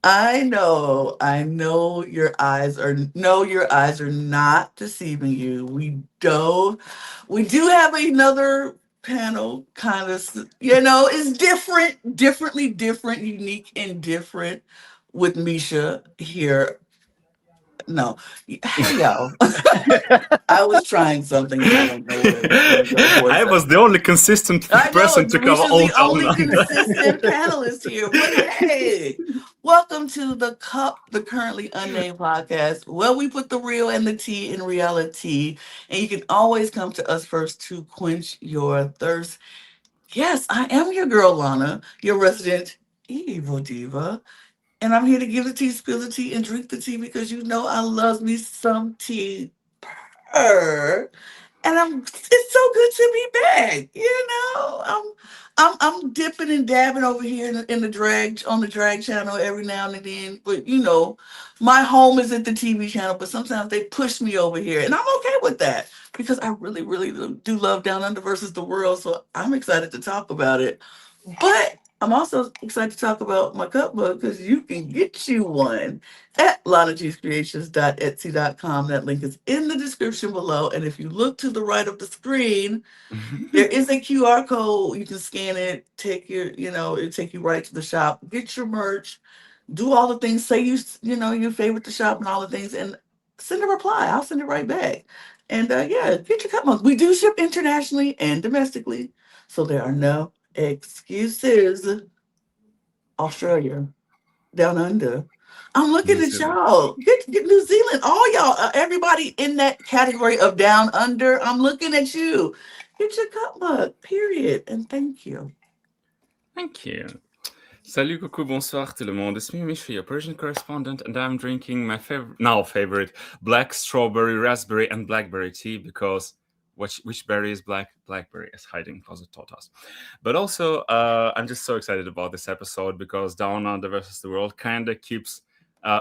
I know your eyes are not deceiving you. We do have another panel kind of, it's different, unique and different with Misha here. No. Hey y'all. I was trying something and I don't know where it was going to go for a I was second. the only consistent I know person to cover Demisha's all the down only under. consistent panelist here, but hey, welcome to the Currently Unnamed Podcast, where we put the real and the tea in reality, and you can always come to us first to quench your thirst. Yes, I am your girl Lana, your resident evil diva, and I'm here to give the tea, spill the tea, and drink the tea because you know I love me some tea. Purr. And it's so good to be back. I'm dipping and dabbing over here in the drag on the drag channel every now and then. But my home is at the TV channel, but sometimes they push me over here, and I'm okay with that because I really, really do love Down Under versus the World. So I'm excited to talk about it. But I'm also excited to talk about my cup mug because you can get you one at lanagscreations.etsy.com. That link is in the description below. And if you look to the right of the screen, there is a QR code. You can scan it, it'll take you right to the shop, get your merch, do all the things, say you favorite the shop and all the things, and send a reply. I'll send it right back. And yeah, get your cup mugs. We do ship internationally and domestically, so there are no excuses. Australia, down under. I'm looking New at Zealand. y'all. Get New Zealand. All y'all, everybody in that category of down under. I'm looking at you. Get your cup mug. Period. And thank you. Thank you. Salut, coucou, bonsoir tout le monde. It's me, Micha, your Persian correspondent, and I'm drinking my favorite black strawberry, raspberry, and blackberry tea because which berry is black? Blackberry is hiding closet tortoise. But also, I'm just so excited about this episode because Down Under versus the World kind of keeps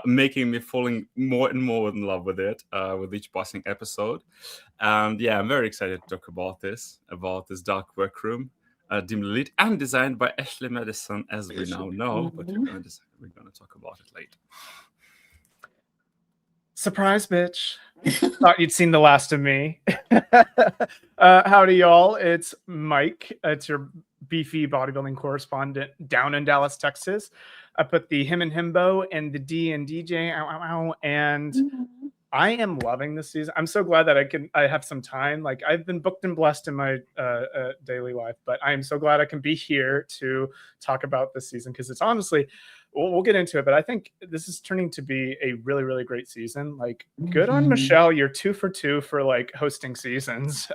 making me falling more and more in love with it with each passing episode. And yeah, I'm very excited to talk about this dark workroom, dimly lit and designed by Ashley Madison, as we now know. But Mhm. we're gonna talk about it later. Surprise, bitch. Thought you'd seen the last of me. Howdy, y'all. It's Mike. It's your beefy bodybuilding correspondent down in Dallas, Texas. I put the him and himbo and the D and DJ. Ow, ow, ow, and I am loving this season. I'm so glad that I have some time. Like, I've been booked and blessed in my daily life, but I am so glad I can be here to talk about this season because it's honestly, we'll get into it, but I think this is turning to be a really, really great season. Like, good on Mhm. Michelle. You're 2 for 2 for like hosting seasons.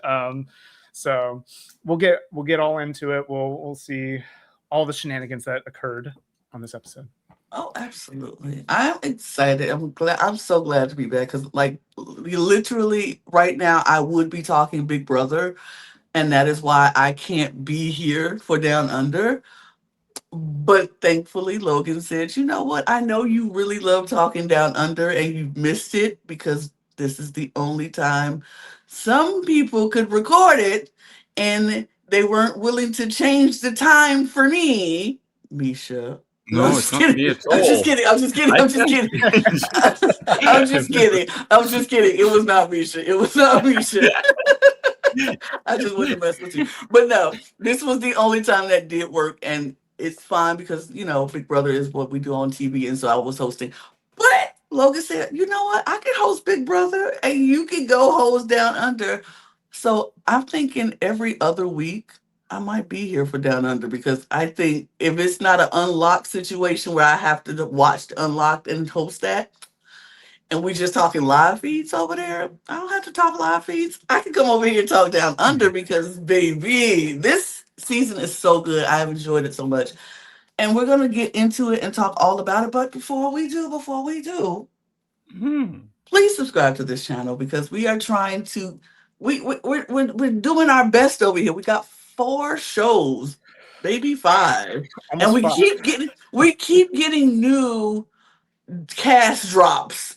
So we'll get all into it. We'll see all the shenanigans that occurred on this episode. Oh, absolutely. I'm excited. I'm so glad to be back because, like, literally right now, I would be talking Big Brother, and that is why I can't be here for Down Under. But thankfully, Logan said, you know what? I know you really love talking Down Under and you've missed it because this is the only time some people could record it and they weren't willing to change the time for me. Misha. No, I'm No, just it's not kidding. me at I'm just all. kidding. I'm just kidding. I I'm just can kidding. I'm just kidding. I'm just kidding. It was not Misha. It was not Misha. I just wanted to mess with you. But no, this was the only time that did work. And it's fine because, Big Brother is what we do on TV. And so I was hosting. But Logan said, you know what? I can host Big Brother and you can go host Down Under. So I'm thinking every other week I might be here for Down Under because I think if it's not an unlocked situation where I have to watch the Unlocked and host that, and we just talking live feeds over there, I don't have to talk live feeds. I can come over here and talk Down Under because, baby, this season is so good. I have enjoyed it so much. And we're going to get into it and talk all about it. But before we do, Hmm. please subscribe to this channel because we are trying to, we're doing our best over here. We got 4 shows, maybe 5. And Almost 5. we keep getting new cast drops.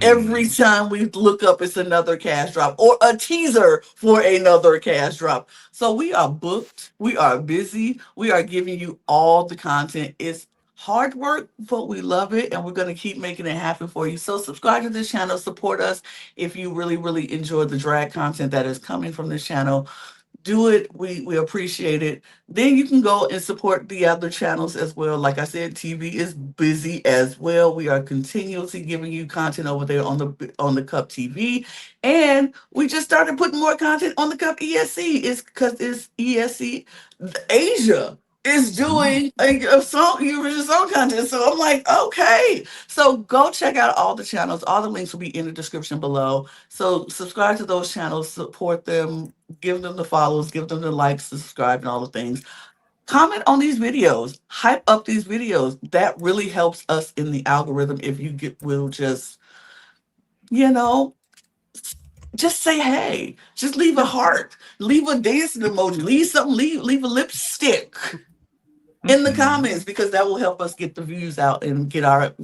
Every Mhm. time we look up, it's another cash drop or a teaser for another cash drop. So we are booked. We are busy. We are giving you all the content. It's hard work, but we love it, and we're going to keep making it happen for you. So subscribe to this channel, support us if you really, really enjoy the drag content that is coming from this channel. Do it. We appreciate it. Then you can go and support the other channels as well. Like I said, TV is busy as well. We are continuously giving you content over there on the Cup TV, and we just started putting more content on the Cup ESC. It's because it's ESC Asia is doing a song Eurovision Song Contest. So I'm like, okay. So go check out all the channels. All the links will be in the description below. So subscribe to those channels, support them, give them the follows, give them the likes, subscribe, and all the things. Comment on these videos, hype up these videos. That really helps us in the algorithm. If you will just, just say hey, just leave a heart, leave a dancing emoji, leave something, leave a lipstick in the comments, because that will help us get the views out and get our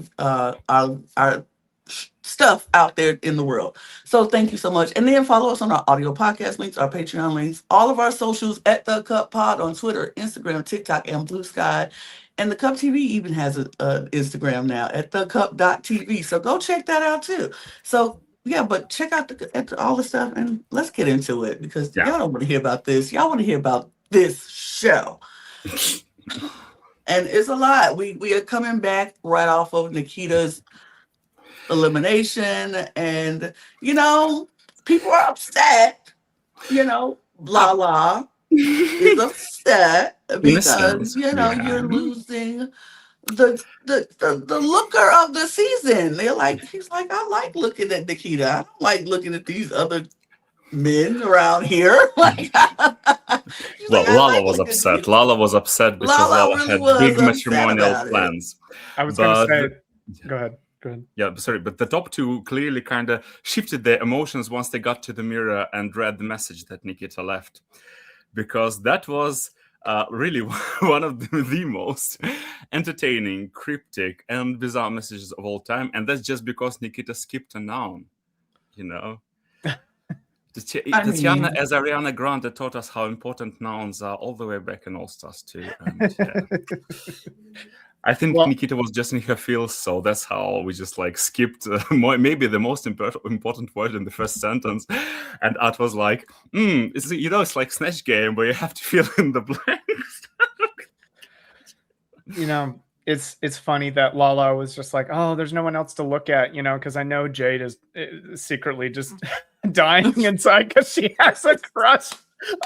stuff out there in the world. So thank you so much. And then follow us on our audio podcast links, our Patreon links, all of our socials at The Cup Pod on Twitter, Instagram, TikTok, and Blue Sky. And the Cup TV even has an Instagram now at thecup.tv. So go check that out too. So yeah, but check out all the stuff and let's get into it, because y'all don't want to hear about this. Y'all want to hear about this show. And it's a lot. We are coming back right off of Nikita's elimination, and people are upset. Lala is upset because you're losing the looker of the season. He's like, I like looking at Nikita. I don't like looking at these other men around here. Lala was upset. Lala was upset because Lala really had big matrimonial plans. I was going to say, go ahead. Yeah, sorry, but the top two clearly kind of shifted their emotions once they got to the mirror and read the message that Nikita left, because that was really one of the most entertaining, cryptic, and bizarre messages of all time, and that's just because Nikita skipped a noun, Tatiana as Ariana Grande taught us how important nouns are all the way back in All Stars 2. And, I think Nikita was just in her feels, so that's how we just skipped maybe the most important word in the first sentence. And Art was like, it's like Snatch Game where you have to fill in the blanks. It's funny that Lala was just like, oh, there's no one else to look at, because I know Jade is secretly just dying inside because she has a crush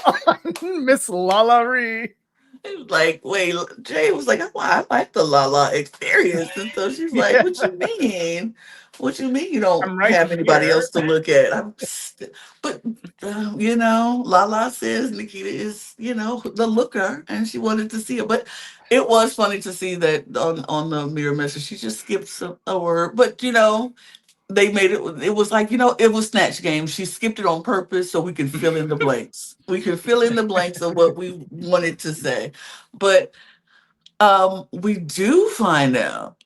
on Miss Lala Ree. It was like, wait, Jay was like, I like the Lala experience. And so she's like, what you mean? What you mean you don't have anybody else to look at? But Lala says Nikita is, the looker, and she wanted to see it. But it was funny to see that on the mirror message, she just skipped a word. But, they made it was like, it was Snatch Game. She skipped it on purpose so we could fill in the blanks. We could fill in the blanks of what we wanted to say. But we do find out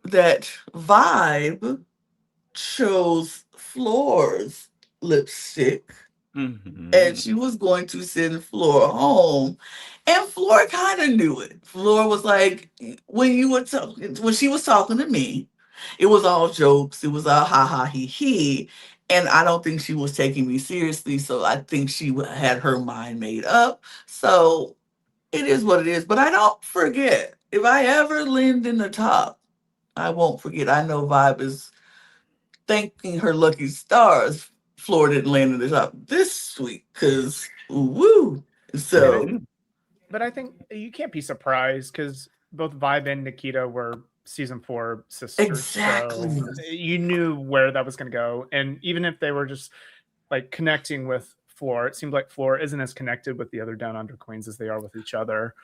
that Vibe chose Floor's lipstick, and she was going to send Floor home. And Floor kind of knew it. Floor was like, when she was talking to me, it was all jokes. It was all ha ha he he. And I don't think she was taking me seriously. So I think she had her mind made up. So it is what it is. But I don't forget. If I ever land in the top, I won't forget. I know Vibe is thanking her lucky stars Floor didn't land in the top this week. Because, woo. So. But I think you can't be surprised because both Vibe and Nikita were season 4 sisters. Exactly. So you knew where that was going to go. And even if they were just connecting with Floor, it seemed like Floor isn't as connected with the other Down Under queens as they are with each other.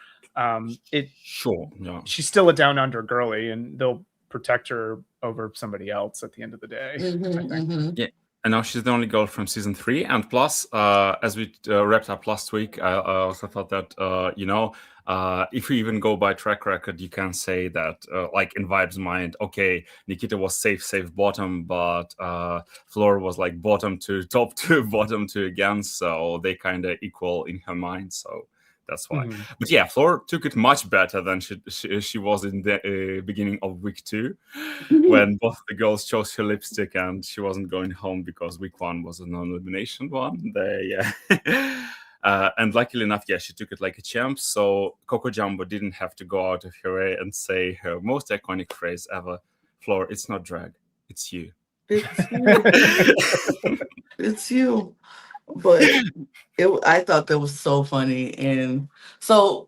She's still a Down Under girly, and they'll protect her over somebody else at the end of the day. Yeah. And now she's the only girl from season 3. And plus, as we wrapped up last week, I also thought that, if you even go by track record, you can say that, in Vibe's mind, okay, Nikita was safe bottom, but Floor was bottom to top to bottom to again. So they kind of equal in her mind. So That's why. But yeah, Floor took it much better than she was in the beginning of week 2, when both the girls chose her lipstick and she wasn't going home because week 1 was a non-elimination one. And luckily enough, she took it like a champ. So Coco Jumbo didn't have to go out of her way and say her most iconic phrase ever: Floor, it's not drag, it's you. It's you. But I thought that was so funny. And so,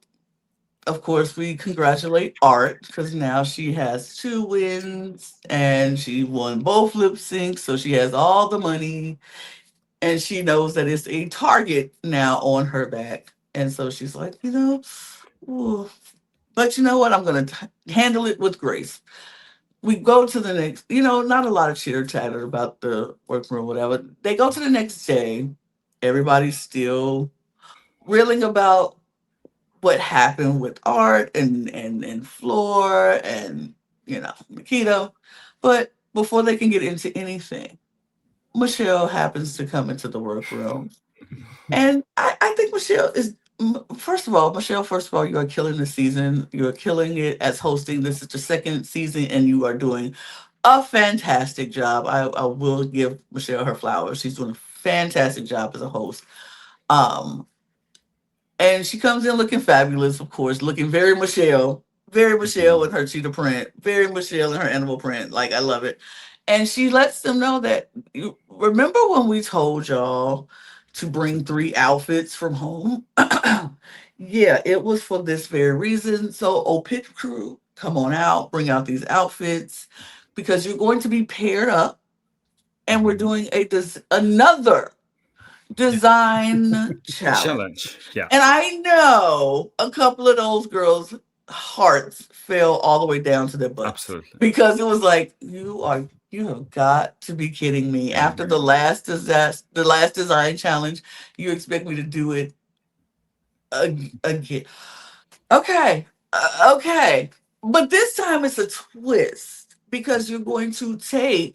of course, we congratulate Art because now she has 2 wins and she won both lip syncs. So she has all the money and she knows that it's a target now on her back. And so she's like, ooh. But you know what? I'm going to handle it with grace. We go to the next, not a lot of chitter chatter about the workroom, whatever. They go to the next day. Everybody's still reeling about what happened with Art and Floor and, Nikita. But before they can get into anything, Michelle happens to come into the workroom. And I think Michelle is, first of all, you are killing the season. You are killing it as hosting. This is the 2nd season and you are doing a fantastic job. I will give Michelle her flowers. She's doing a fantastic job as a host. And she comes in looking fabulous, of course, looking very Michelle with her cheetah print, very Michelle in her animal print. Like, I love it. And she lets them know that, remember when we told y'all to bring 3 outfits from home? Yeah, it was for this very reason. So, pit crew, come on out, bring out these outfits because you're going to be paired up. And we're doing another design challenge. Yeah. And I know a couple of those girls' hearts fell all the way down to their butts. Absolutely. Because it was like, you have got to be kidding me. After the last design challenge, you expect me to do it again. Okay. Okay. But this time it's a twist because you're going to take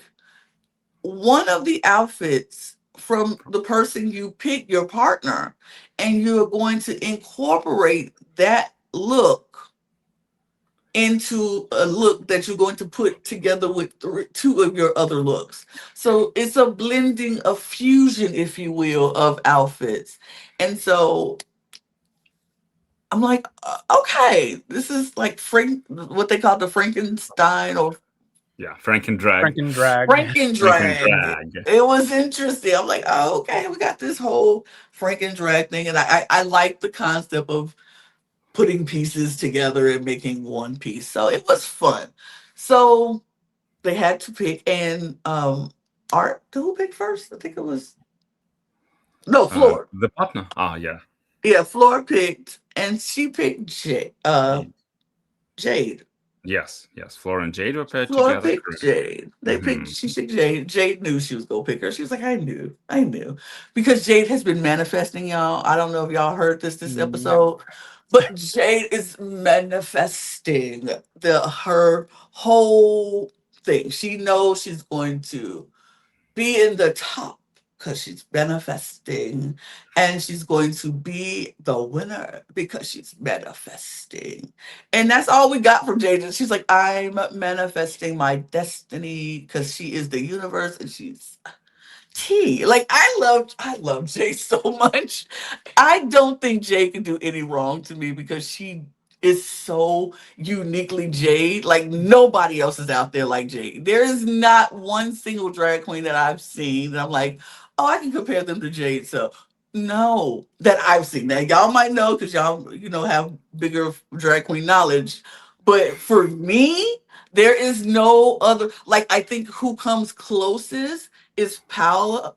one of the outfits from the person you pick, your partner, and you're going to incorporate that look into a look that you're going to put together with 2 of your other looks. So it's a blending, a fusion, if you will, of outfits. And so I'm like, okay, this is like what they call the Frankenstein or Franken-drag. Franken-drag. It was interesting. I'm like, oh, okay, we got this whole Franken-drag thing. And I like the concept of putting pieces together and making one piece. So it was fun. So they had to pick. And Art, who picked first? I think it was... No, Floor. The partner. Yeah. Yeah, Floor picked. And she picked Jade. Yes. Floor and Jade were paired Floor together. picked Jade. She picked Jade. Jade knew she was going to pick her. She was like, I knew. Because Jade has been manifesting, y'all. I don't know if y'all heard this episode, but Jade is manifesting her whole thing. She knows she's going to be in the top because she's manifesting, and she's going to be the winner because she's manifesting. And that's all we got from Jade. She's like, I'm manifesting my destiny because she is the universe and she's T. Like, I love Jade so much. I don't think Jade can do any wrong to me because she is so uniquely Jade. Like, nobody else is out there like Jade. There is not one single drag queen that I've seen that I'm like, oh, I can compare them to Jade. So no, that I've seen. Now y'all might know because y'all, have bigger drag queen knowledge. But for me, there is no other. Like, I think who comes closest is Paula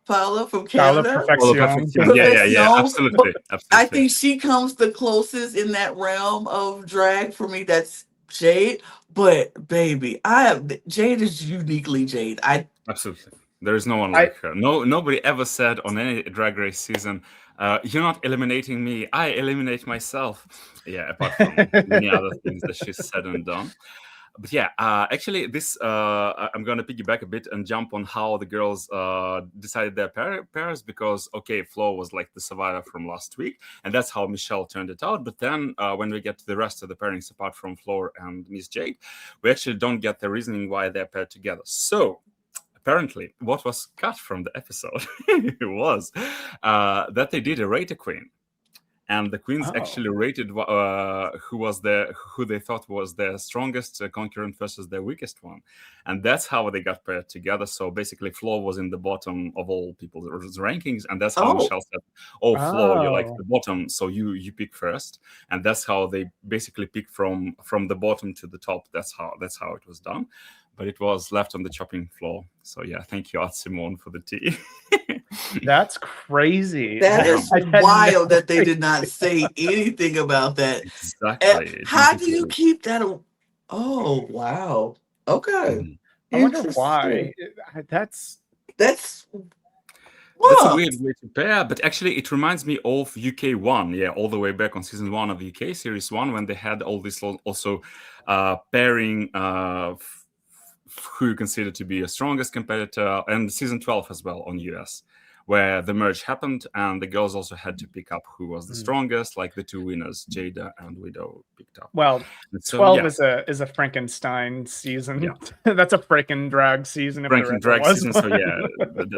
from Canada. Perfection. Yeah, absolutely. I think she comes the closest in that realm of drag for me. That's Jade. But baby, Jade is uniquely Jade. Absolutely. There is no one like her. Nobody ever said on any Drag Race season, you're not eliminating me, I eliminate myself. Yeah, apart from many other things that she's said and done. but yeah, actually, this I'm gonna piggyback a bit and jump on how the girls decided their pairs, because okay, Flo was like the survivor from last week, and that's how Michelle turned it out. But then when we get to the rest of the pairings, apart from Flo and Miss Jade, we actually don't get the reasoning why they're paired together. So apparently, what was cut from the episode was that they did a rate a queen. And the queens actually rated who they thought was their strongest concurrent versus their weakest one, and that's how they got paired together. So basically, Flo was in the bottom of all people's rankings, and that's how Michelle said, "Oh, Flo, you're like the bottom, so you pick first." And that's how they basically pick from the bottom to the top. That's how it was done. But it was left on the chopping floor. So yeah, thank you, Art Simone, for the tea. That's crazy. That is wild that they did not say anything about that. Exactly. How do you keep that? Oh, wow. Okay. I wonder why. That's a weird way to pair, but actually it reminds me of UK1, yeah, all the way back on season 1 of UK series 1, when they had all this also pairing who you consider to be your strongest competitor, and season 12 as well on US, where the merge happened and the girls also had to pick up who was the strongest, like the two winners, Jada and Widow, picked up. Well, so, 12 is a Frankenstein season. Yeah. That's a Franken-drag season. Franken-drag season, so yeah,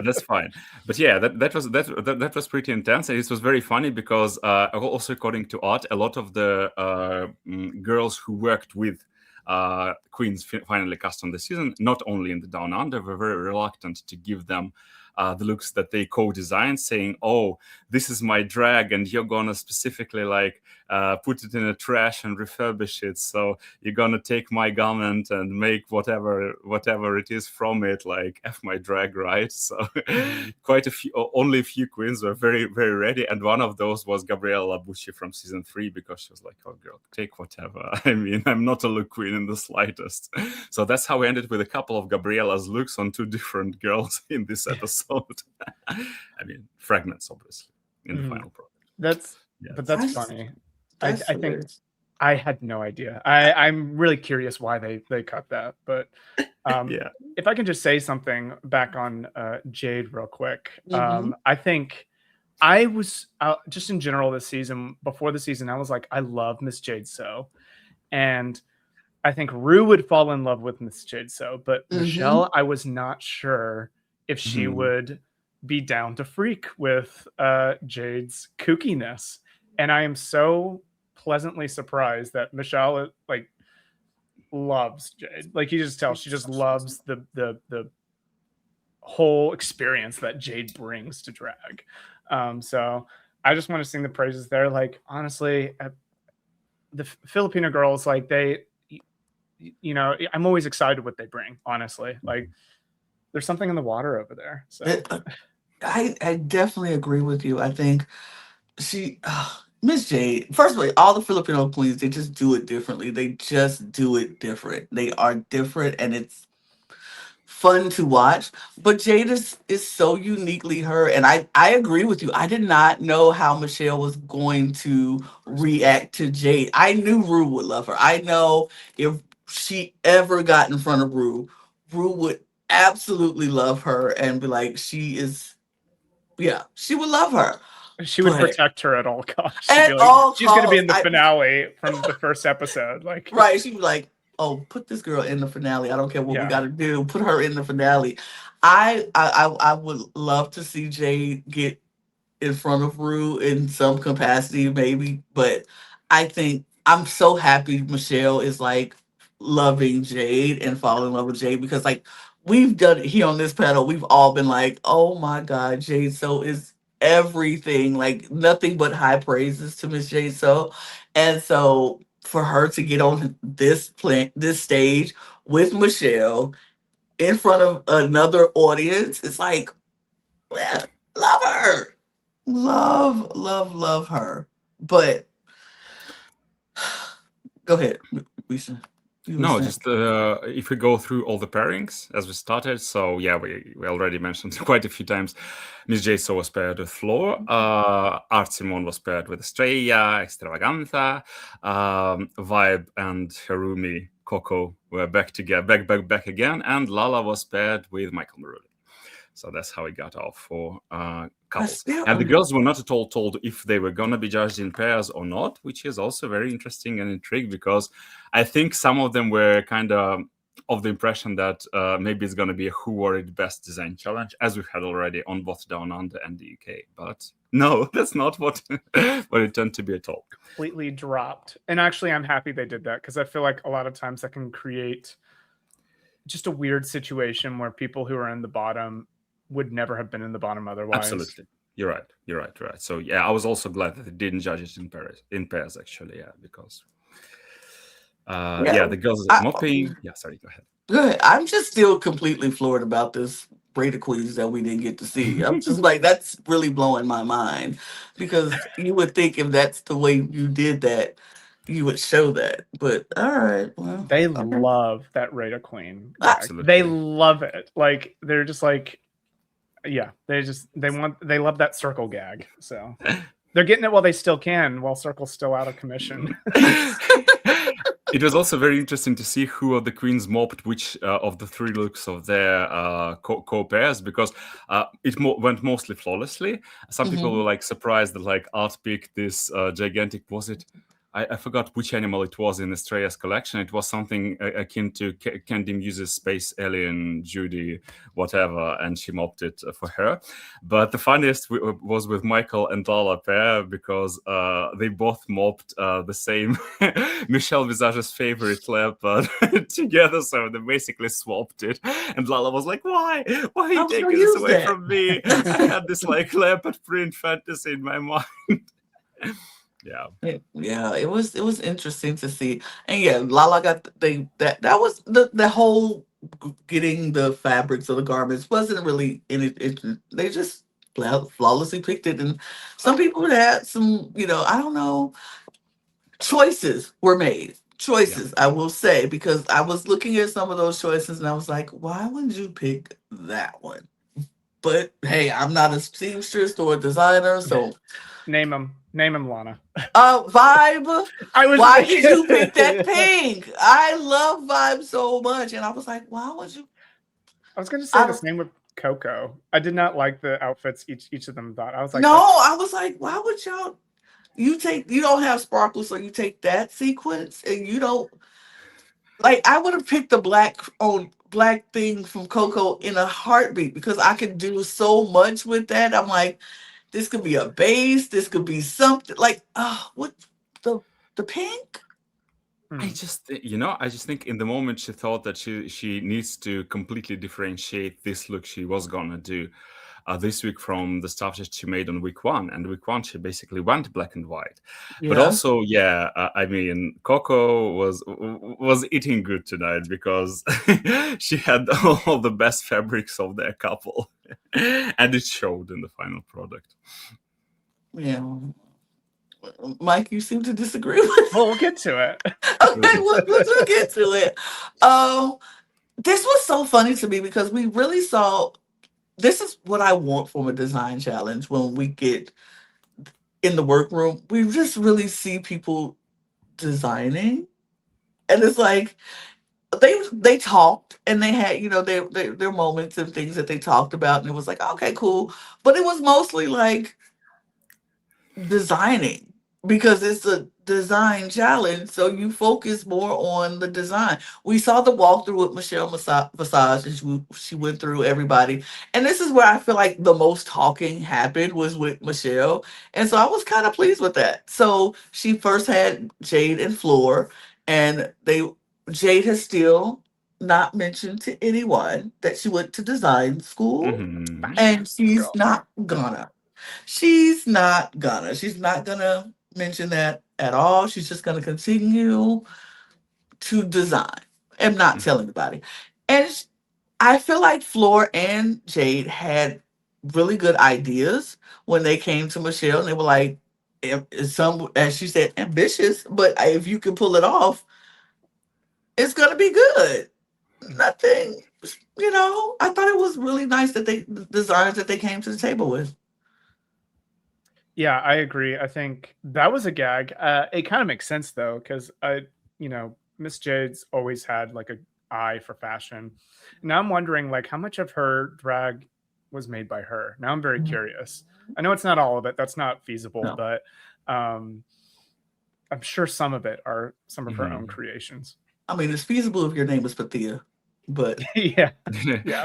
that's fine. But yeah, that was pretty intense, and it was very funny because also according to Art, a lot of the girls who worked with queens finally cast on the season, not only in the Down Under, were very reluctant to give them the looks that they co-designed, saying, "Oh, this is my drag, and you're gonna specifically like put it in a trash and refurbish it. So you're gonna take my garment and make whatever it is from it, like F my drag, right?" So quite a few, only a few queens were very, very ready, and one of those was Gabriella Labucci from season 3, because she was like, "Oh, girl, take whatever. I mean, I'm not a look queen in the slightest." So that's how we ended with a couple of Gabriella's looks on two different girls in this episode. I mean, fragments, obviously, in the final product. That's funny. I think I had no idea. I'm really curious why they cut that. But if I can just say something back on Jade real quick, I think I was just in general this season, before the season, I was like, I love Miss Jade so, and I think Rue would fall in love with Miss Jade so, but Michelle, I was not sure if she would be down to freak with Jade's kookiness. And I am so pleasantly surprised that Michelle like loves Jade. Like, you just tell she just loves the whole experience that Jade brings to drag. So I just want to sing the praises there. Like, honestly, the Filipino girls, like, they, you know, I'm always excited what they bring, honestly. Like, there's something in the water over there. So I definitely agree with you. I think Miss Jade, first of all the Filipino queens, they just do it differently. They just do it different. They are different, and it's fun to watch. But Jade is so uniquely her, and I agree with you. I did not know how Michelle was going to react to Jade. I knew Rue would love her. I know if she ever got in front of Rue would absolutely love her and be like, she would love her. She would protect her at all costs. She's going to be in the finale from the first episode. Like, right. She'd be like, "Oh, put this girl in the finale. I don't care what we got to do. Put her in the finale." I would love to see Jade get in front of Rue in some capacity, maybe. But I think I'm so happy Michelle is like loving Jade and falling in love with Jade, because like we've done it here on this panel. We've all been like, "Oh my God, Jade so is everything." Like, nothing but high praises to Miss Jade so. And so for her to get on this stage with Michelle in front of another audience, it's like, love her. Love her. But go ahead, Lisa. You were No, saying. just if we go through all the pairings as we started. So yeah, we already mentioned quite a few times. Miss Jaso was paired with Floor. Art Simon was paired with Estrella, Extravaganza. Vibe and Harumi Coco were back together, back again, and Lala was paired with Michael Maruli. So that's how we got our four couples. And the girls were not at all told if they were going to be judged in pairs or not, which is also very interesting and intriguing, because I think some of them were kind of the impression that maybe it's going to be a Who Wore It Best design challenge, as we've had already on both Down Under and the UK. But no, that's not what it turned to be at all. Completely dropped. And actually, I'm happy they did that, because I feel like a lot of times that can create just a weird situation where people who are in the bottom would never have been in the bottom otherwise. Absolutely. You're right. So yeah, I was also glad that they didn't judge it in pairs actually, yeah, because the girls mopping. Yeah, sorry, go ahead. Good. I'm just still completely floored about this Raider Queens that we didn't get to see. I'm just like, that's really blowing my mind, because you would think if that's the way you did that, you would show that. But all right, well, they love that Raider Queen. Absolutely. They love it. Like, they're just like, yeah, they love that circle gag. So they're getting it while they still can, while Circle's still out of commission. It was also very interesting to see who of the queens mopped which of the three looks of their co-pairs, because it went mostly flawlessly. Some people were like surprised that like Art picked this gigantic, was it? I forgot which animal it was in Estrella's collection. It was something akin to Candy Muse's Space Alien, Judy, whatever, and she mopped it for her. But the funniest was with Michael and Lala pair, because they both mopped the same Michelle Visage's favorite leopard together, so they basically swapped it. And Lala was like, why are you taking this away from me? I had this like leopard print fantasy in my mind. Yeah, it was interesting to see. And yeah, Lala got that was the whole getting the fabrics of the garments wasn't really in it. They just flawlessly picked it. And some people had some, I don't know, choices were made. I will say, because I was looking at some of those choices and I was like, why would you pick that one? But hey, I'm not a seamstress or a designer, so Name him, Lana. Vibe. Why did you pick that pink? I love Vibe so much, and I was like, why would you? I was going to say the same with Coco. I did not like the outfits each of them thought. I was like, no, I was like, why would y'all? You don't have sparkles, so you take that sequence, and you don't. Like, I would have picked the black thing from Coco in a heartbeat, because I could do so much with that. I'm like, this could be a base. This could be something like, what the pink? I just think in the moment she thought that she needs to completely differentiate this look she was gonna do this week from the stuff that she made on week one. And week one she basically went black and white. But also, I mean, Coco was eating good tonight, because she had all the best fabrics of their couple, and it showed in the final product. Yeah. Mike, you seem to disagree with. Well, we'll get to it. Okay, we'll get to it. This was so funny to me, because we really saw. This is what I want from a design challenge. When we get in the workroom, we just really see people designing, and it's like they talked, and they had their moments and things that they talked about, and it was like, okay, cool, but it was mostly like designing, because it's a design challenge, so you focus more on the design. We saw the walkthrough with Michelle Visage, and she went through everybody, and this is where I feel like the most talking happened was with Michelle, and so I was kind of pleased with that. So she first had Jade and Floor, and Jade has still not mentioned to anyone that she went to design school, and she's not gonna mention that at all. She's just gonna continue to design and not tell anybody. And I feel like Floor and Jade had really good ideas when they came to Michelle, and they were like, some, as she said, ambitious, but if you can pull it off, it's gonna be good. Nothing, I thought it was really nice that the designs that they came to the table with. Yeah, I agree. I think that was a gag. It kind of makes sense though, because Miss Jade's always had like a eye for fashion. Now I'm wondering like how much of her drag was made by her. Now I'm very curious. I know it's not all of it. That's not feasible, No. but I'm sure some of it are some of her own creations. I mean, it's feasible if your name was Pathia, but yeah.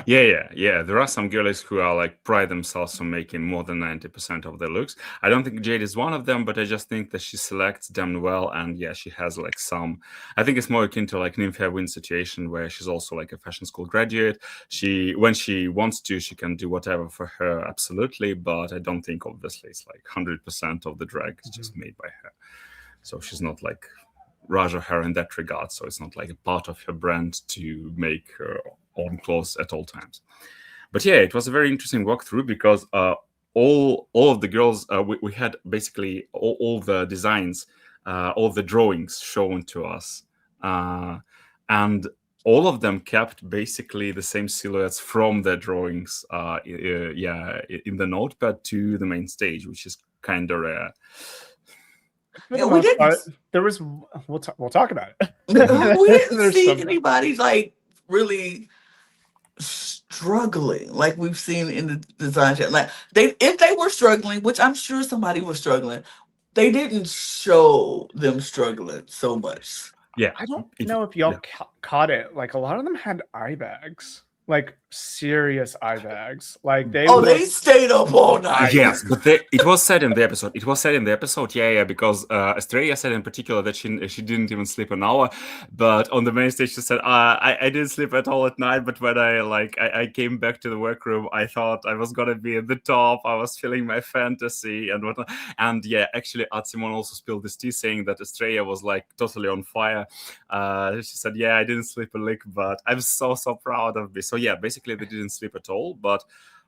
Yeah. There are some girls who are like pride themselves on making more than 90% of their looks. I don't think Jade is one of them, but I just think that she selects them well, and yeah, she has like some. I think it's more akin to like Nymphia Win situation, where she's also like a fashion school graduate. When she wants to, she can do whatever for her, absolutely. But I don't think obviously it's like 100% of the drag is just made by her. So she's not like Raja her in that regard, so it's not like a part of her brand to make her own clothes at all times. But yeah, it was a very interesting walkthrough because all of the girls, we had basically all the designs, all the drawings shown to us, and all of them kept basically the same silhouettes from the drawings, in the notepad to the main stage, which is kind of rare. Yeah, we didn't. There was. We'll talk about it. We didn't see anybody like really struggling like we've seen in the design chat. Like if they were struggling, which I'm sure somebody was struggling, they didn't show them struggling so much. Yeah, I don't know if y'all caught it. Like a lot of them had eye bags. Like serious eye bags. Like they stayed up all night. Yes, but it was said in the episode. Yeah, because Estrella said in particular that she didn't even sleep an hour. But on the main stage, she said, "I didn't sleep at all at night. But when I came back to the workroom, I thought I was gonna be at the top. I was feeling my fantasy and whatnot." And yeah, actually, Simone also spilled this tea, saying that Estrella was like totally on fire. She said, "Yeah, I didn't sleep a lick, but I'm so proud of this." So yeah, basically they didn't sleep at all, but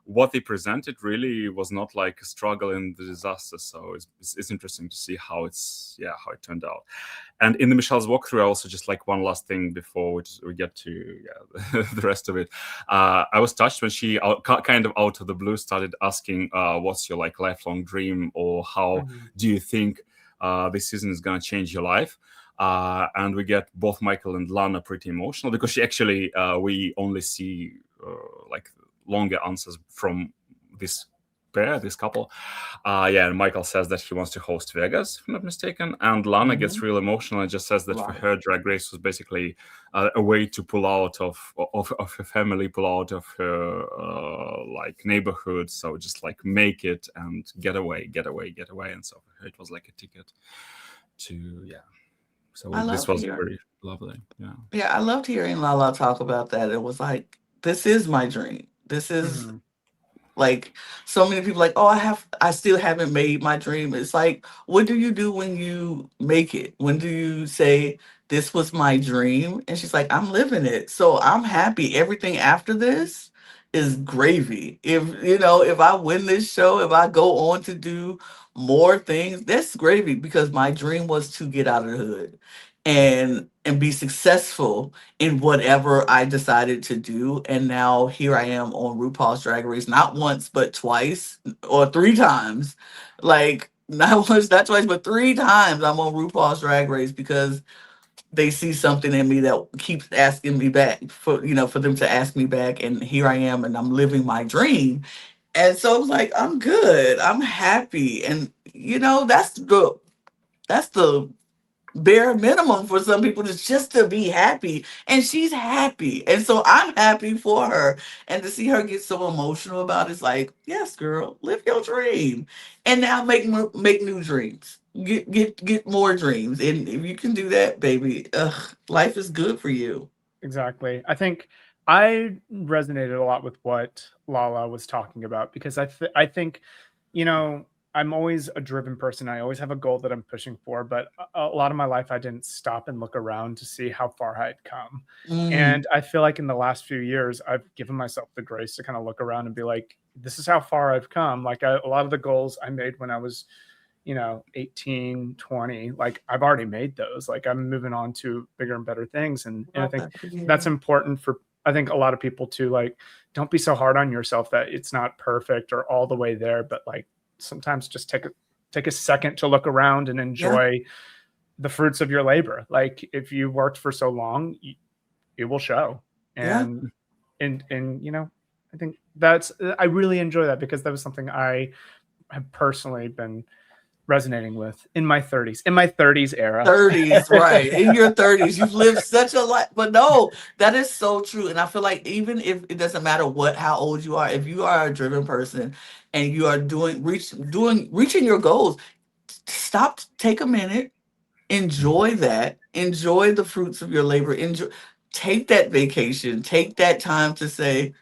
what they presented really was not like a struggle in the disaster. So it's interesting to see how it turned out. And in the Michelle's walkthrough, I also just like one last thing before we get to the rest of it. I was touched when she kind of out of the blue started asking, "What's your like lifelong dream, or how do you think this season is gonna change your life?" And we get both Michael and Lana pretty emotional because she actually we only see like longer answers from this couple. And Michael says that he wants to host Vegas, if I'm not mistaken, and Lana gets real emotional and just says that for her, Drag Race was basically a way to pull out of her family, pull out of her like neighborhood, so just like make it and get away. And so for her, it was like a ticket to So this was very lovely. Yeah, I loved hearing Lala talk about that. It was like, this is my dream. This is like, so many people like, oh, I still haven't made my dream. It's like, what do you do when you make it? When do you say, this was my dream? And she's like, I'm living it. So I'm happy. Everything after this is gravy. If I win this show, if I go on to do more things, that's gravy, because my dream was to get out of the hood and be successful in whatever I decided to do. And now here I am on RuPaul's Drag Race, not once, but twice or three times. Like, not once, not twice, but three times I'm on RuPaul's Drag Race because they see something in me that keeps asking me back for them to ask me back. And here I am, and I'm living my dream. And so it's like, I'm good. I'm happy. And that's the bare minimum for some people, is just to be happy, and she's happy, and so I'm happy for her. And to see her get so emotional about it's like, yes, girl, live your dream, and now make new dreams, get more dreams, and if you can do that, baby, life is good for you. Exactly. I think I resonated a lot with what Lala was talking about, because I think I'm always a driven person. I always have a goal that I'm pushing for, but a lot of my life, I didn't stop and look around to see how far I'd come. And I feel like in the last few years, I've given myself the grace to kind of look around and be like, this is how far I've come. Like a lot of the goals I made when I was, 18, 20, like I've already made those. Like I'm moving on to bigger and better things. And I think that's important for, I think, a lot of people to like, don't be so hard on yourself that it's not perfect or all the way there, but like sometimes just take a second to look around and enjoy the fruits of your labor. Like if you worked for so long, it will show. And I think I really enjoy that, because that was something I have personally been resonating with in my 30s era. 30s, right? In your 30s, you've lived such a life. But no, that is so true. And I feel like even if it doesn't matter how old you are, if you are a driven person and you are reaching your goals, stop, take a minute, enjoy that, enjoy the fruits of your labor, take that vacation, take that time to say,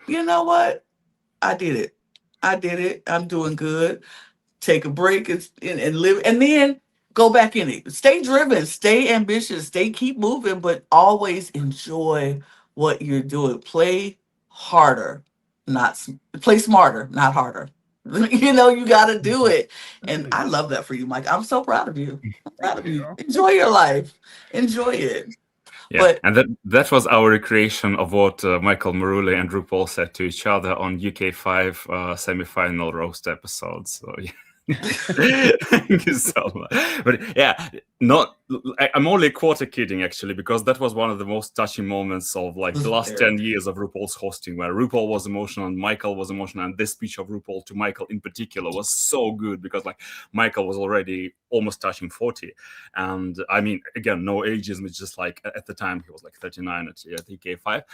you know what? I did it. I'm doing good. Take a break and live, and then go back in it. Stay driven, stay ambitious, keep moving, but always enjoy what you're doing. Play harder, play smarter, not harder. You got to do it. And I love that for you, Mike. I'm so proud of you. I'm proud of you. Enjoy your life. Enjoy it. Yeah, But, and that was our recreation of what Michael Maruli and RuPaul said to each other on UK5 semi-final roast episodes. So yeah. Thank you so much. But yeah, I'm only quarter kidding, actually, because that was one of the most touching moments of like the last 10 years of RuPaul's hosting, where RuPaul was emotional and Michael was emotional, and this speech of RuPaul to Michael in particular was so good, because like Michael was already almost touching 40, and I mean, again, no ageism, it's just like at the time he was like 39 at UK5,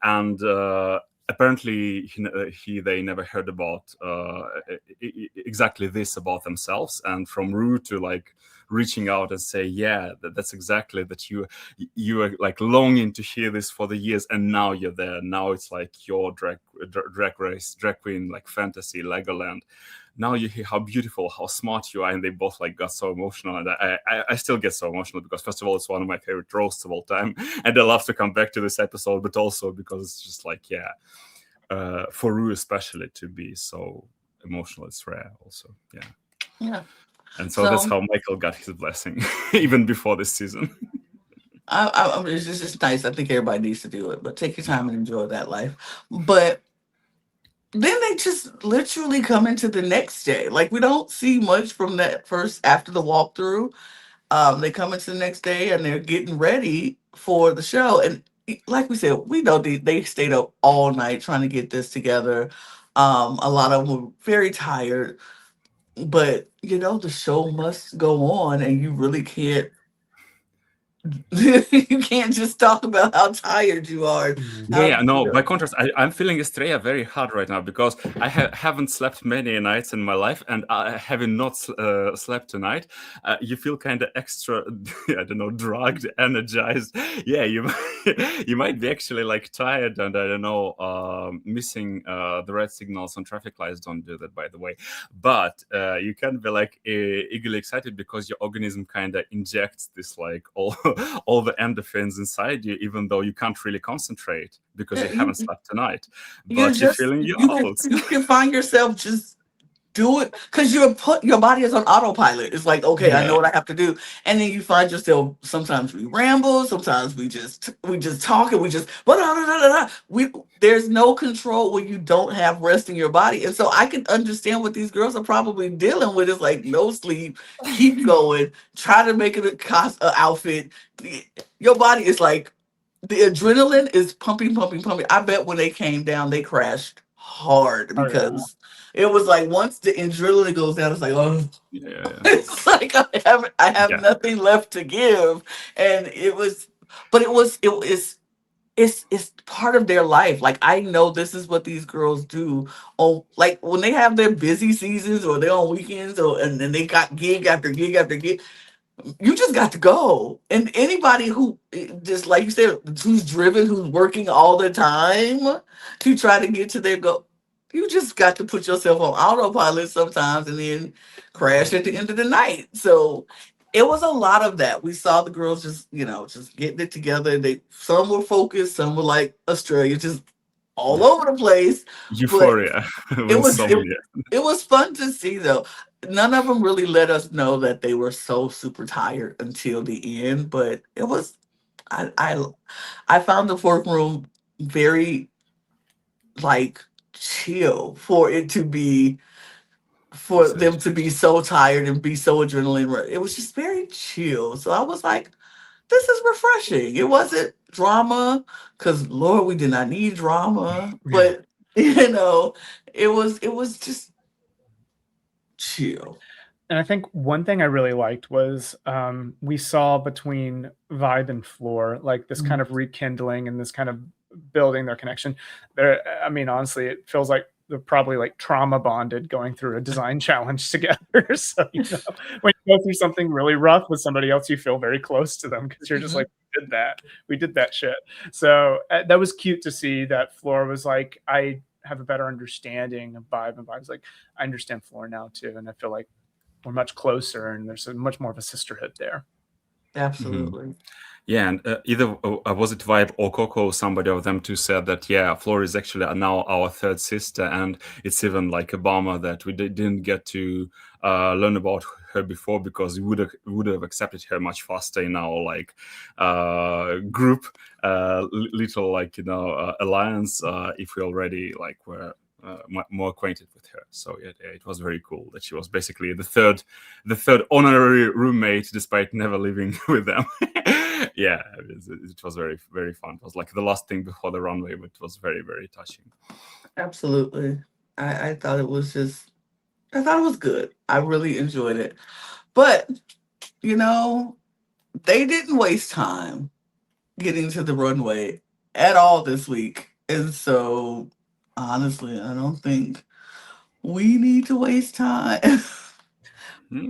and apparently they never heard about exactly this about themselves, and from Ru to like reaching out and say, yeah, that's exactly that you are like longing to hear this for the years, and now you're there. Now it's like your drag race, drag queen, like fantasy, Legoland. Now you hear how beautiful, how smart you are, and they both like got so emotional, and I still get so emotional, because first of all, it's one of my favorite roasts of all time, and I love to come back to this episode, but also because it's just like, for Ru especially to be so emotional, it's rare also. Yeah. And so that's how Michael got his blessing, even before this season. It's just nice. I think everybody needs to do it, but take your time and enjoy that life. But then they just literally come into the next day. Like, we don't see much from that first after the walkthrough. They come into the next day and they're getting ready for the show. And like we said, we know they stayed up all night trying to get this together. A lot of them were very tired, but the show must go on, and you really can't. You can't just talk about how tired you are. No, by contrast, I'm feeling Estrella very hard right now, because I haven't slept many nights in my life, and having not slept tonight, you feel kind of extra, I don't know, drugged, energized. Yeah, you might be actually like tired, and I don't know, missing the red signals on traffic lights. Don't do that, by the way. But you can be like eagerly excited, because your organism kind of injects this like all the endorphins inside you, even though you can't really concentrate because you haven't slept tonight. But you're feeling your old. You can find yourself just do it, because your body is on autopilot. It's like, okay, I know what I have to do, and then you find yourself, sometimes we ramble, sometimes we just talk, and we just there's no control when you don't have rest in your body. And so I can understand what these girls are probably dealing with. It's like no sleep, keep going, try to make it a outfit. Your body is like, the adrenaline is pumping. I bet when they came down, they crashed hard, because it was like, once the adrenaline goes down, it's like, it's like I have nothing left to give. And it's part of their life. Like, I know this is what these girls do. Oh, like when they have their busy seasons, or they're on weekends, and then they got gig after gig after gig. You just got to go. And anybody who, just like you said, who's driven, who's working all the time to try to get to their goal, you just got to put yourself on autopilot sometimes, and then crash at the end of the night. So it was a lot of that. We saw the girls just getting it together. Some were focused, some were like Australia, just all over the place. But Euphoria. it was Insomnia. it was fun to see though. None of them really let us know that they were so super tired until the end, but it was I found the fourth room very like chill for it to be for them to be so tired and be so it was just very chill. So I was like, this is refreshing. It wasn't drama because Lord, we did not need drama, but it was just chill. And I think one thing I really liked was we saw between Vibe and Floor like this kind of rekindling and this kind of building their connection. I mean, honestly, it feels like they're probably like trauma bonded going through a design challenge together. So when you go through something really rough with somebody else, you feel very close to them because you're just like, we did that shit. So that was cute to see that Floor was like, I have a better understanding of Vibe, and Vibe's like, I understand Floor now too, and I feel like we're much closer and there's much more of a sisterhood there. Absolutely. Yeah, and either was it Vibe or Coco, somebody of them two said that, yeah, Flora is actually now our third sister, and it's even like a bummer that we didn't get to learn about her before, because we would have accepted her much faster in our like group, little like alliance, if we already like were more acquainted with her. So it was very cool that she was basically the third honorary roommate, despite never living with them. Yeah, it was very, very fun. It was like the last thing before the runway, but it was very, very touching. Absolutely. I thought it was good. I really enjoyed it. But, they didn't waste time getting to the runway at all this week. And so, honestly, I don't think we need to waste time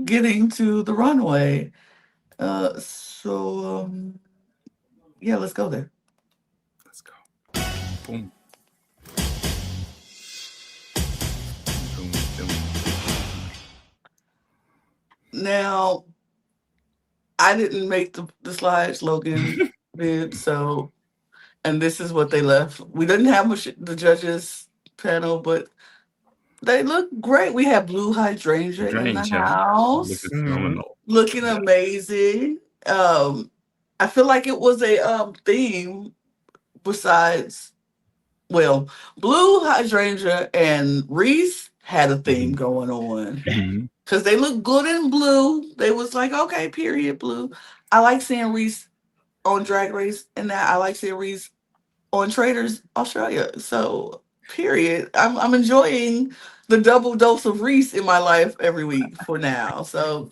getting to the runway. Yeah, let's go there. Let's go. Boom. Boom, boom. Now, I didn't make the slides, Logan did, so, and this is what they left. We didn't have the judges panel, but they look great. We have Blue Hydrangea in the house. Looking phenomenal. Looking amazing. I feel like it was a theme besides, well, Blue Hydrangea and Reese had a theme going on. Because they look good in blue. They was like, okay, period, blue. I like seeing Reese on Drag Race, and now I like seeing Reese on Traders Australia. So, period. I'm enjoying the double dose of Reese in my life every week for now. So,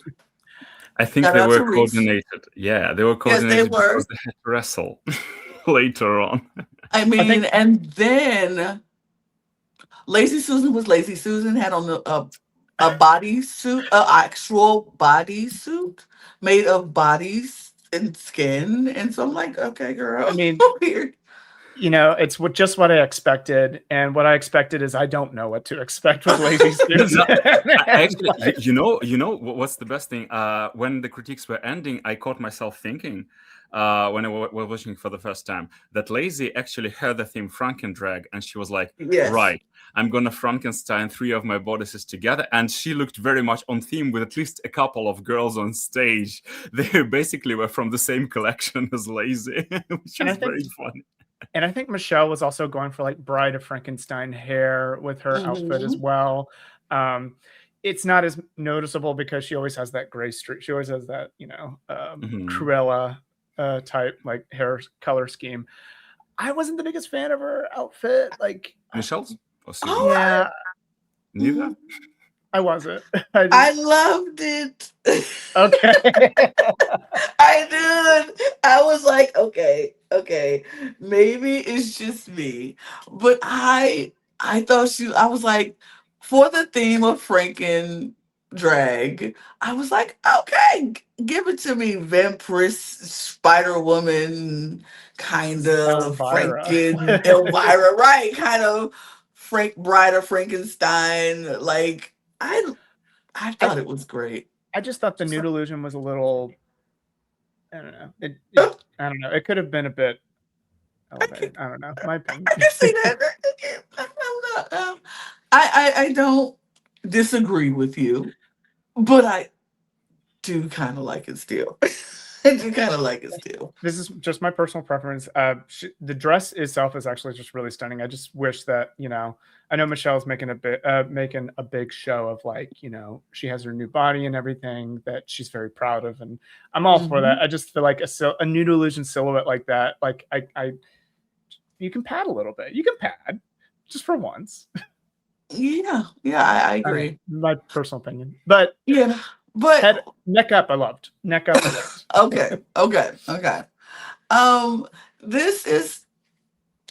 I think they were coordinated. Yeah, they were coordinated. Yes, they were. Because they had to wrestle later on. And then Lazy Susan was Lazy Susan, had on a bodysuit, an actual bodysuit made of bodies and skin. And so I'm like, okay, girl. I mean, weird. It's just what I expected. And what I expected is I don't know what to expect with Lazy Susan. Actually, what's the best thing? When the critiques were ending, I caught myself thinking, when I was watching for the first time, that Lazy actually heard the theme Franken-drag, and she was like, yes. Right, I'm gonna Frankenstein 3 of my bodices together. And she looked very much on theme with at least a couple of girls on stage. They basically were from the same collection as Lazy, which was very funny. And I think Michelle was also going for like Bride of Frankenstein hair with her outfit as well. It's not as noticeable because she always has that gray streak. She always has that, Cruella type like hair color scheme. I wasn't the biggest fan of her outfit. Like Michelle's? Yeah. Neither? I wasn't. I loved it. Okay. I did. I was like, okay, maybe it's just me, but I thought I was like, for the theme of Franken-drag, I was like, okay, give it to me, Vampiress, Spider Woman, kind of Franken, Elvira, right? Kind of Bride of Frankenstein. Like, I thought it was great. I just thought the nude illusion was a little, I don't know. I don't know. It could have been a bit elevated. I don't know. My opinion. I can see that. I don't disagree with you, but I do kind of like it still. I do kind of like it still. This is just my personal preference. The dress itself is actually just really stunning. I just wish that, you know, I know Michelle's making a big show of, like, you know, she has her new body and everything that she's very proud of, and I'm all for that. I just feel like a nude illusion silhouette like that, like you can pad a little bit. You can pad just for once. Yeah, I agree. My personal opinion, but Yeah, but neck up, I loved. Neck up, I loved. okay. This is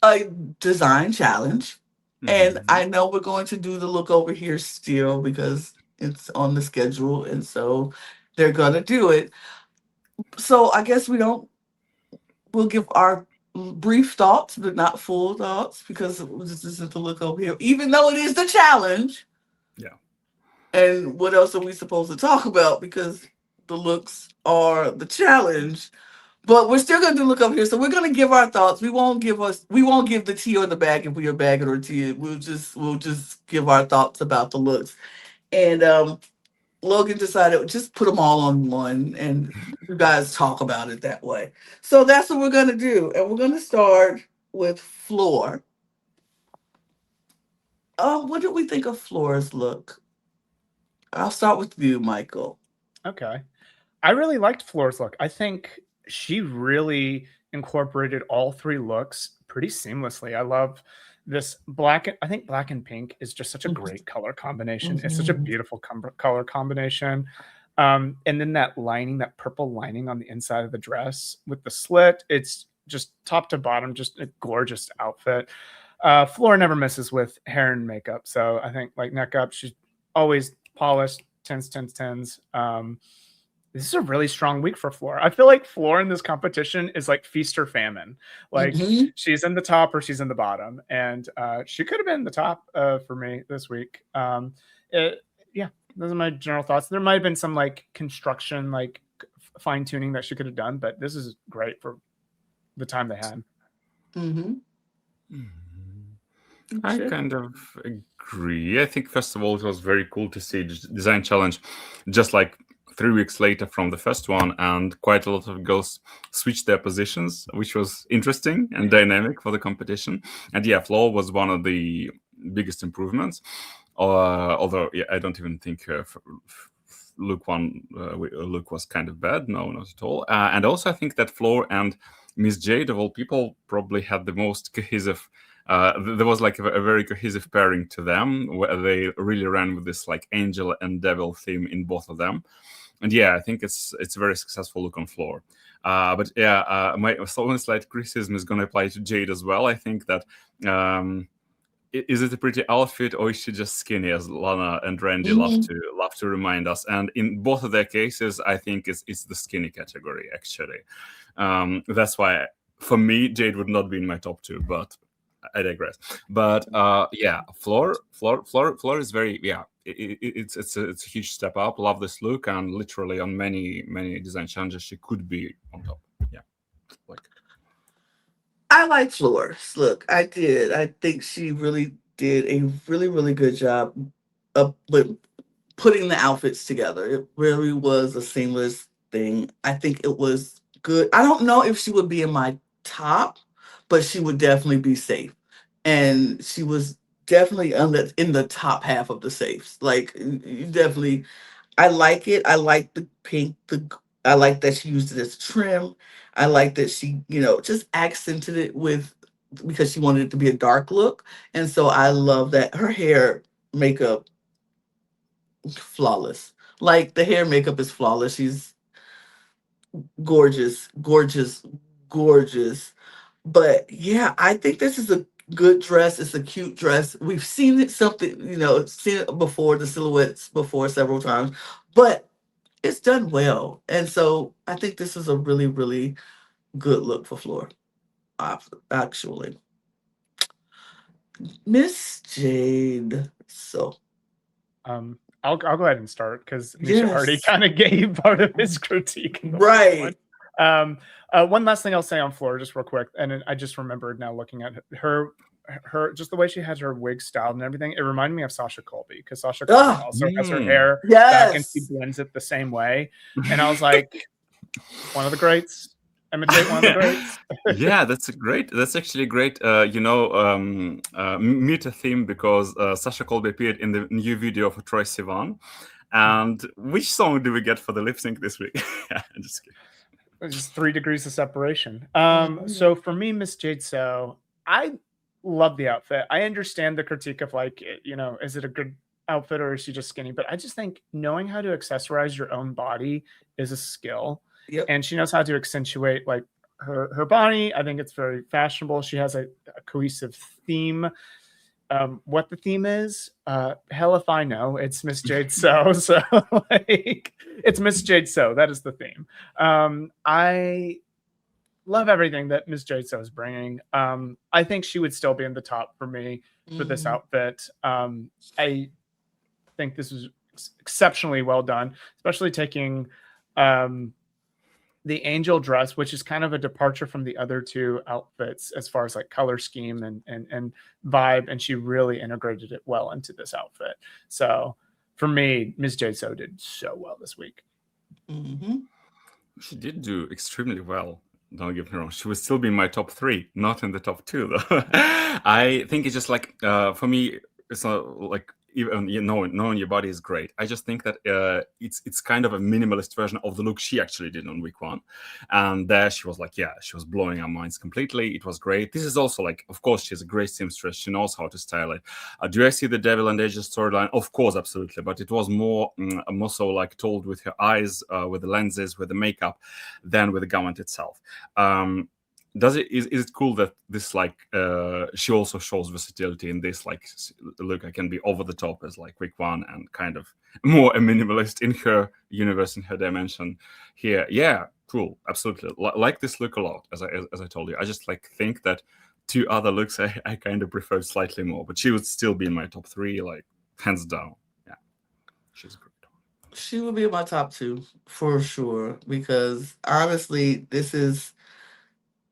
a design challenge, and I know we're going to do the look over here still because it's on the schedule, and so they're gonna do it. So I guess we'll give our brief thoughts, but not full thoughts, because this isn't the look over here, even though it is the challenge. Yeah. And what else are we supposed to talk about? Because the looks are the challenge. But we're still gonna do look over here. So we're gonna give our thoughts. We won't give the tea or the bag if we are bagging or tea. We'll just give our thoughts about the looks. And Logan decided just put them all on one, and you guys talk about it that way. So that's what we're gonna do, and we're gonna start with Floor. What did we think of Floor's look? I'll start with you, Michael. Okay. I really liked Floor's look. I think she really incorporated all three looks pretty seamlessly. I love this black. I think black and pink is just such a great color combination. It's such a beautiful color combination. And then that lining, that purple lining on the inside of the dress with the slit, it's just top to bottom, just a gorgeous outfit. Floor never misses with hair and makeup. So I think, like, neck up, she's always polished, 10s, 10s, 10s. This is a really strong week for Floor. I feel like Floor in this competition is like feast or famine. Like, she's in the top or she's in the bottom. And she could have been the top for me this week. Yeah, those are my general thoughts. There might have been some, like, construction, like, fine tuning that she could have done, but this is great for the time they had. I kind of agree. I think, first of all, it was very cool to see the design challenge just like 3 weeks later from the first one, and quite a lot of girls switched their positions, which was interesting and dynamic for the competition. And yeah, Floor was one of the biggest improvements. Although I don't even think look was kind of bad. No, not at all. And also, I think that Floor and Miss Jade, of all people, probably had the most cohesive. There was like a very cohesive pairing to them, where they really ran with this like angel and devil theme in both of them. And yeah, I think it's a very successful look on Floor. But yeah, my only slight criticism is going to apply to Jade as well. I think that is it a pretty outfit, or is she just skinny, as Lana and Randy love to remind us? And in both of their cases, I think it's the skinny category actually. That's why for me, Jade would not be in my top two, but I digress. But yeah, Floor is very it's a huge step up. Love this look, and literally on many design challenges she could be on top. Yeah, like I like Floor's look. I did. I think she really did a really good job of putting the outfits together. It really was a seamless thing. I think it was good. I don't know if she would be in my top, but she would definitely be safe. And she was definitely in the top half of the safes. Like, you definitely, I like it. I like the pink. I like that she used it as trim. I like that she, just accented it because she wanted it to be a dark look. And so I love that her hair makeup, flawless. Like, the hair makeup is flawless. She's gorgeous. But yeah, I think this is a good dress. It's a cute dress. We've seen it seen it before, the silhouettes before several times, but it's done well. And so I think this is a really good look for Floor, actually. Miss Jade. So I'll go ahead and start because Micha already kind of gave part of his critique. Right. One last thing I'll say on Flora, just real quick, and I just remembered now looking at her just the way she had her wig styled and everything. It reminded me of Sasha Colby, because Sasha Colby also has her hair back and she blends it the same way. And I was like, one of the greats. Imitate one of the greats. Yeah, that's actually a great meta theme, because Sasha Colby appeared in the new video for Troye Sivan. And which song do we get for the lip sync this week? I'm just kidding. Just 3 degrees of separation. So for me, Miss Jade So, I love the outfit. I understand the critique of like, is it a good outfit or is she just skinny? But I just think knowing how to accessorize your own body is a skill. Yep. And she knows how to accentuate like her body. I think it's very fashionable. She has a cohesive theme. What the theme is, hell if I know. It's Miss Jade So. So like, it's Miss Jade So. That is the theme. I love everything that Miss Jade So is bringing. I think she would still be in the top for me for this outfit. I think this was exceptionally well done, especially taking the angel dress, which is kind of a departure from the other 2 outfits as far as like color scheme and vibe, and she really integrated it well into this outfit. So for me, Miss Jade So did so well this week. She did do extremely well. Don't get me wrong. She would still be in my top 3, not in the top 2 though. I think it's just like, for me, it's not like, even knowing your body is great. I just think that it's kind of a minimalist version of the look she actually did on week 1, and there she was like, she was blowing our minds completely. It was great. This is also like, of course, she's a great seamstress. She knows how to style it. Do I see the Devil and Angel storyline? Of course, absolutely. But it was more so like told with her eyes, with the lenses, with the makeup, than with the garment itself. Is it cool that this like she also shows versatility in this like look? I can be over the top as like week 1 and kind of more a minimalist in her universe, in her dimension here. Yeah, cool, absolutely. Like this look a lot, as I told you. I just like think that 2 other looks I kind of preferred slightly more, but she would still be in my top 3, like hands down. Yeah, she's great. She would be in my top 2 for sure, because honestly, this is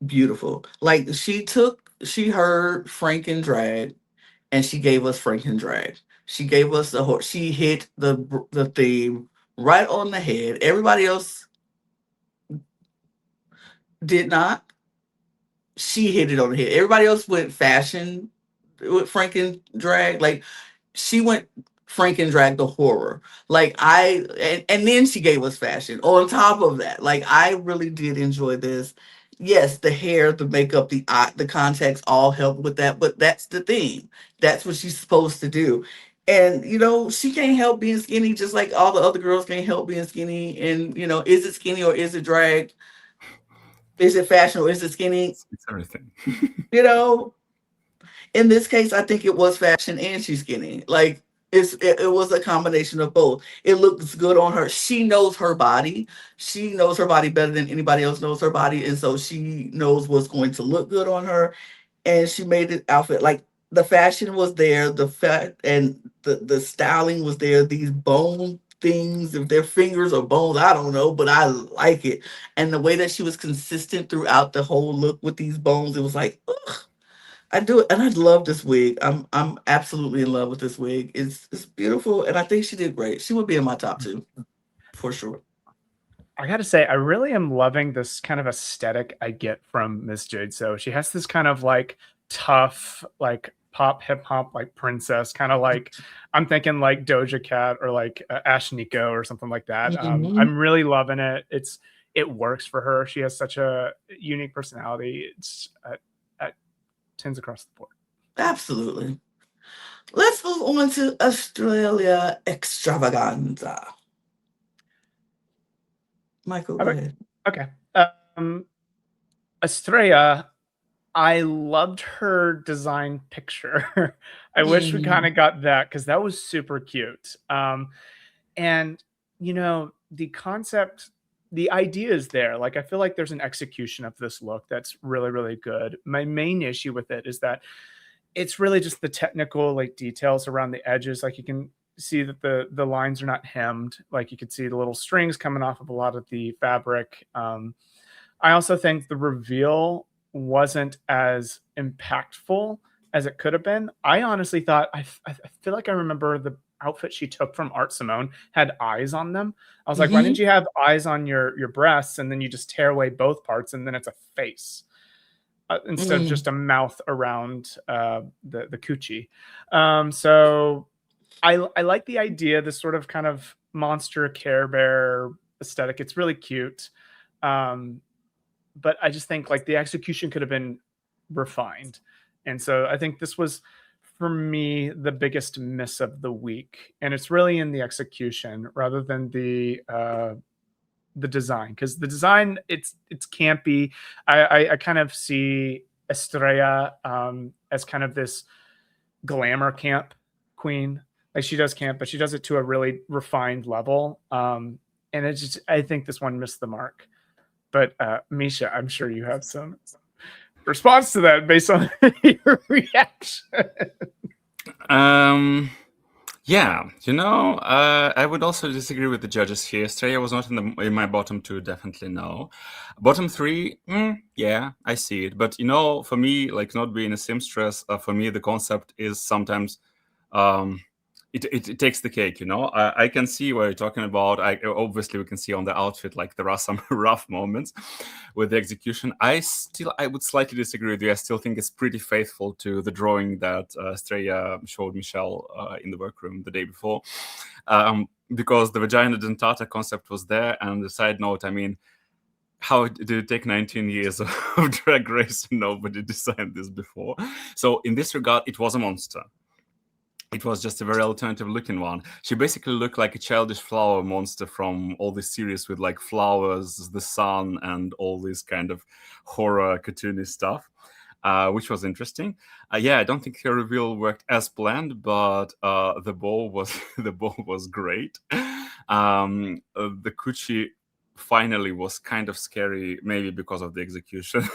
beautiful. Like she heard Franken-drag and she gave us Franken-drag. She gave us she hit the theme right on the head. Everybody else did not. She hit it on the head. Everybody else went fashion with Franken-drag. Like she went Franken-drag the horror. Like and then she gave us fashion on top of that. Like I really did enjoy this. Yes, the hair, the makeup, the eye, the contacts all help with that, but that's the theme. That's what she's supposed to do. And she can't help being skinny, just like all the other girls can't help being skinny. And is it skinny or is it drag? Is it fashion or is it skinny? It's everything. In this case, I think it was fashion and she's skinny. Like it was a combination of both. It looks good on her. She knows her body. She knows her body better than anybody else knows her body. And so she knows what's going to look good on her. And she made the outfit, like the fashion was there, the fat and the styling was there. These bone things, if they're fingers or bones, I don't know, but I like it. And the way that she was consistent throughout the whole look with these bones, it was like, ugh. I do it, and I love this wig. I'm absolutely in love with this wig. It's beautiful, and I think she did great. She would be in my top 2 for sure. I gotta say, I really am loving this kind of aesthetic I get from Miss Jade So. She has this kind of like tough, like pop hip hop, like princess, kind of like I'm thinking like Doja Cat or like Ash Nico or something like that. I'm really loving it. It works for her. She has such a unique personality. It's tens across the board. Absolutely. Let's move on to Australia Extravaganza. Michael, go ahead. Okay. Australia, I loved her design picture. I wish we kind of got that, because that was super cute. And the concept, the idea is there. Like, I feel like there's an execution of this look that's really, really good. My main issue with it is that it's really just the technical like details around the edges. Like you can see that the lines are not hemmed. Like you can see the little strings coming off of a lot of the fabric. I also think the reveal wasn't as impactful as it could have been. I honestly thought, I feel like I remember the outfit she took from Art Simone had eyes on them. I was like, why didn't you have eyes on your breasts and then you just tear away both parts and then it's a face instead of just a mouth around the coochie. So I like the idea, this sort of kind of monster Care Bear aesthetic. It's really cute. But I just think like the execution could have been refined. And so I think this was, for me, the biggest miss of the week. And it's really in the execution rather than the design. Because the design, it's campy. I kind of see Estrella as kind of this glamour camp queen. Like she does camp, but she does it to a really refined level. And it's just, I think this one missed the mark. But Micha, I'm sure you have some response to that based on your reaction. Yeah, I would also disagree with the judges here. Estrella was not in my bottom 2, definitely no. Bottom 3, yeah, I see it. But for me, like not being a seamstress, for me the concept is sometimes it takes the cake. I can see what you're talking about. Obviously we can see on the outfit like there are some rough moments with the execution. I would slightly disagree with you. I still think it's pretty faithful to the drawing that Estrella showed Michelle in the workroom the day before, because the vagina dentata concept was there. And the side note, I mean, how did it take 19 years of Drag Race and nobody designed this before? So in this regard, it was a monster. It was just a very alternative looking one. She basically looked like a childish flower monster from all this series with like flowers, the sun, and all this kind of horror cartoony stuff, which was interesting. Yeah, I don't think her reveal worked as planned, but the bow was great. The coochie finally was kind of scary, maybe because of the execution.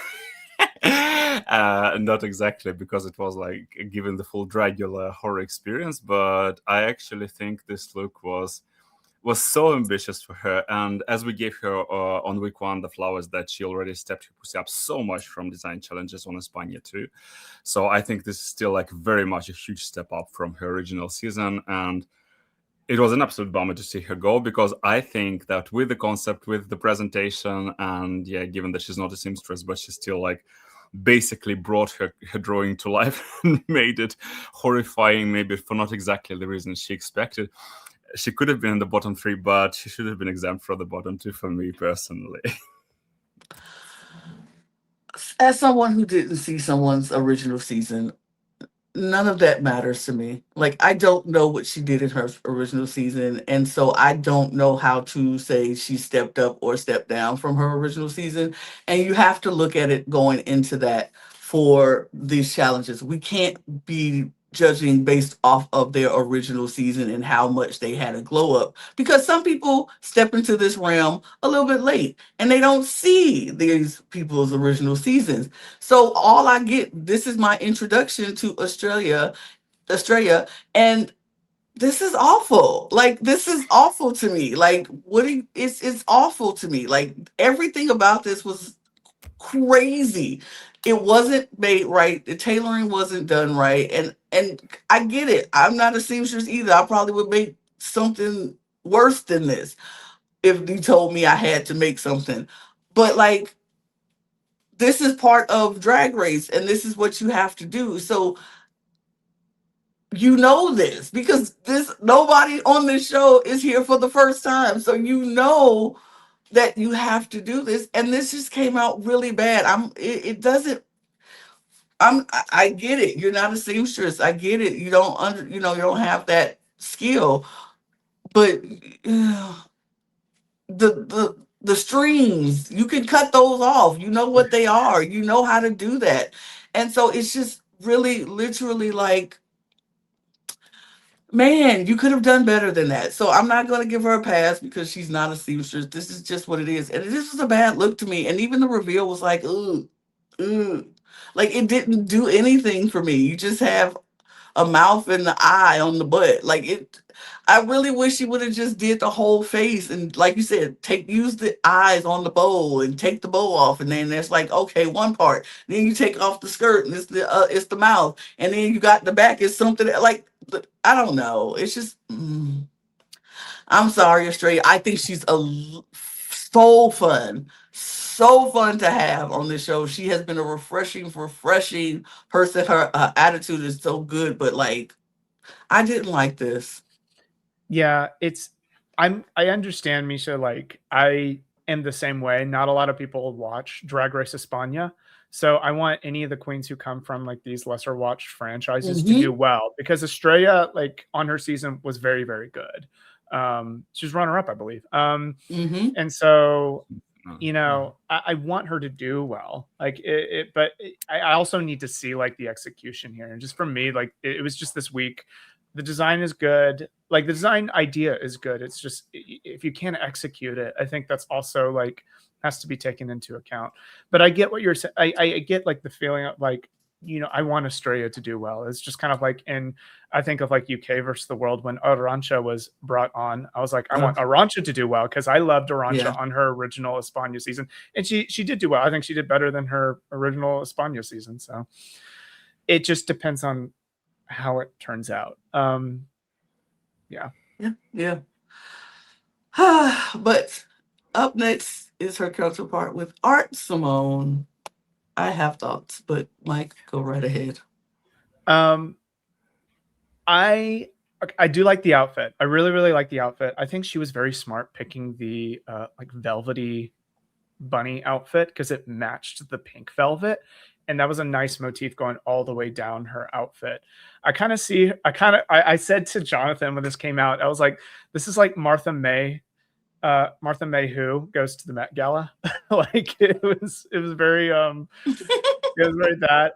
Not exactly because it was like given the full Dragula horror experience, but I actually think this look was so ambitious for her. And as we gave her on week 1 the flowers, that she already stepped her pussy up so much from design challenges on España too. So I think this is still like very much a huge step up from her original season. And it was an absolute bummer to see her go, because I think that with the concept, with the presentation, and yeah, given that she's not a seamstress, but she still like basically brought her drawing to life and made it horrifying, maybe for not exactly the reason she expected. She could have been in the bottom 3, but she should have been exempt from the bottom 2 for me personally. As someone who didn't see someone's original season, none of that matters to me. Like, I don't know what she did in her original season, and so I don't know how to say she stepped up or stepped down from her original season. And you have to look at it going into that for these challenges. We can't be judging based off of their original season and how much they had a glow up, because some people step into this realm a little bit late and they don't see these people's original seasons. So all I get, this is my introduction to Australia, and this is awful. Like, this is awful to me. Like, it's awful to me. Like, everything about this was crazy. It wasn't made right. The tailoring wasn't done right. And I get it. I'm not a seamstress either. I probably would make something worse than this if you told me I had to make something. But like, this is part of Drag Race, and this is what you have to do. So you know this, because nobody on this show is here for the first time. So you know that you have to do this, and this just came out really bad. I get it. You're not a seamstress. I get it. You don't have that skill. But the strings, you can cut those off. You know what they are. You know how to do that. And so it's just really literally like, man, you could have done better than that. So I'm not going to give her a pass because she's not a seamstress. This is just what it is. And this was a bad look to me. And even the reveal was like, ooh. Like, it didn't do anything for me. You just have a mouth and the eye on the butt. Like it, I really wish she would have just did the whole face and, like you said, use the eyes on the bow and take the bow off, and then it's like, okay, one part. Then you take off the skirt and it's the mouth, and then you got the back is something like, I don't know. It's just. I'm sorry, Australia. I think she's so fun to have on this show. She has been a refreshing person. Her attitude is so good, but like, I didn't like this. Yeah, I understand, Micha. Like, I am the same way. Not a lot of people watch Drag Race España. So I want any of the queens who come from like these lesser watched franchises to do well, because Estrella, like on her season, was very, very good. She's runner up, I believe. And so, you know, I want her to do well, like but I also need to see like the execution here. And just for me, like it was just this week, the design is good. Like the design idea is good. It's just, if you can't execute it, I think that's also like has to be taken into account. But I get what you're saying. I get like the feeling of like, you know, I want Australia to do well. It's just kind of like I think of like UK versus the world when Arantxa was brought on. I was like, I want Arantxa to do well, because I loved Arantxa on her original España season. And she did do well. I think she did better than her original España season. So it just depends on how it turns out. Yeah. But up next is her counterpart with Art Simone. I have thoughts, but Mike, go right ahead. I do like the outfit. I really, really like the outfit. I think she was very smart picking the like velvety bunny outfit, because it matched the pink velvet, and that was a nice motif going all the way down her outfit. I said to Jonathan when this came out, I was like, this is like Martha May who goes to the Met Gala. Like it was very it was very that.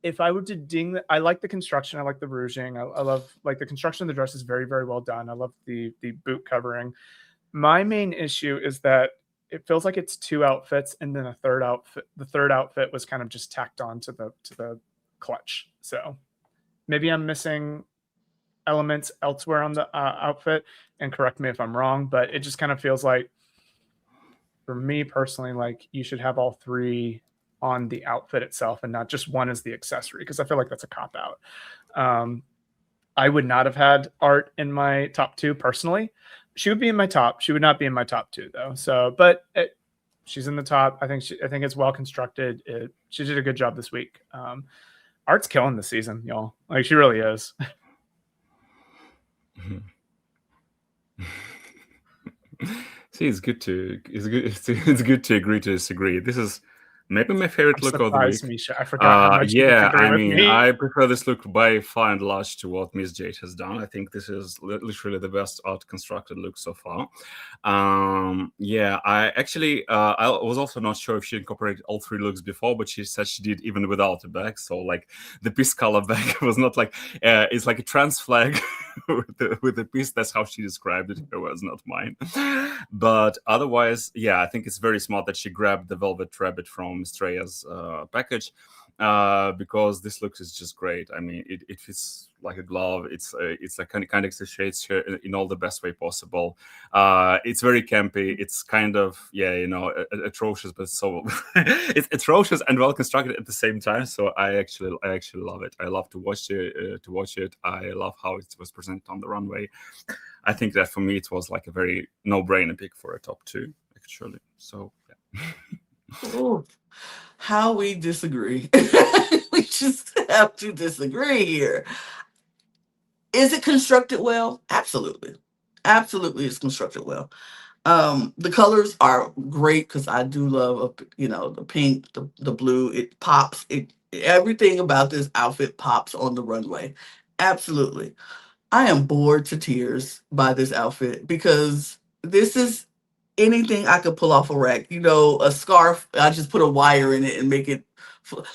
If I were to ding, I like the construction. I like the rouging. I love, like, the construction of the dress is very, very well done. I love the boot covering. My main issue is that it feels like it's two outfits, and then the third outfit was kind of just tacked on to the clutch. So maybe I'm missing elements elsewhere on the outfit, and correct me if I'm wrong, but it just kind of feels like, for me personally, like you should have all three on the outfit itself and not just one as the accessory, because I feel like that's a cop out. I would not have had Art in my top two personally. She would be in my top. She would not be in my top two though. So, but she's in the top. I think it's well constructed. She did a good job this week. Art's killing the season, y'all. Like, she really is. See, it's good to agree to disagree. This is maybe my favorite look of the week. Micha. I forgot how much you disagree with me. I prefer this look by far and large to what Miss Jade has done. I think this is literally the best art constructed look so far. I actually I was also not sure if she incorporated all three looks before, but she said she did even without a bag. So like the peace color bag was not like it's like a trans flag with the piece. That's how she described it. It was not mine. But otherwise, yeah, I think it's very smart that she grabbed the velvet rabbit from Estrella's package, because this look is just great. I mean, it fits like a glove. It's like kind of accentuates her in all the best way possible. It's very campy. It's kind of atrocious, but so it's atrocious and well constructed at the same time. So I actually love it. I love to watch it. I love how it was presented on the runway. I think that for me it was like a very no-brainer pick for a top two, actually. So yeah. Oh, how we disagree. We just have to disagree here. Is it constructed well? Absolutely. Absolutely, it's constructed well. The colors are great, because I do love the pink, the blue. It pops. Everything about this outfit pops on the runway. Absolutely. I am bored to tears by this outfit, because this is anything I could pull off a rack. A scarf, I just put a wire in it and make it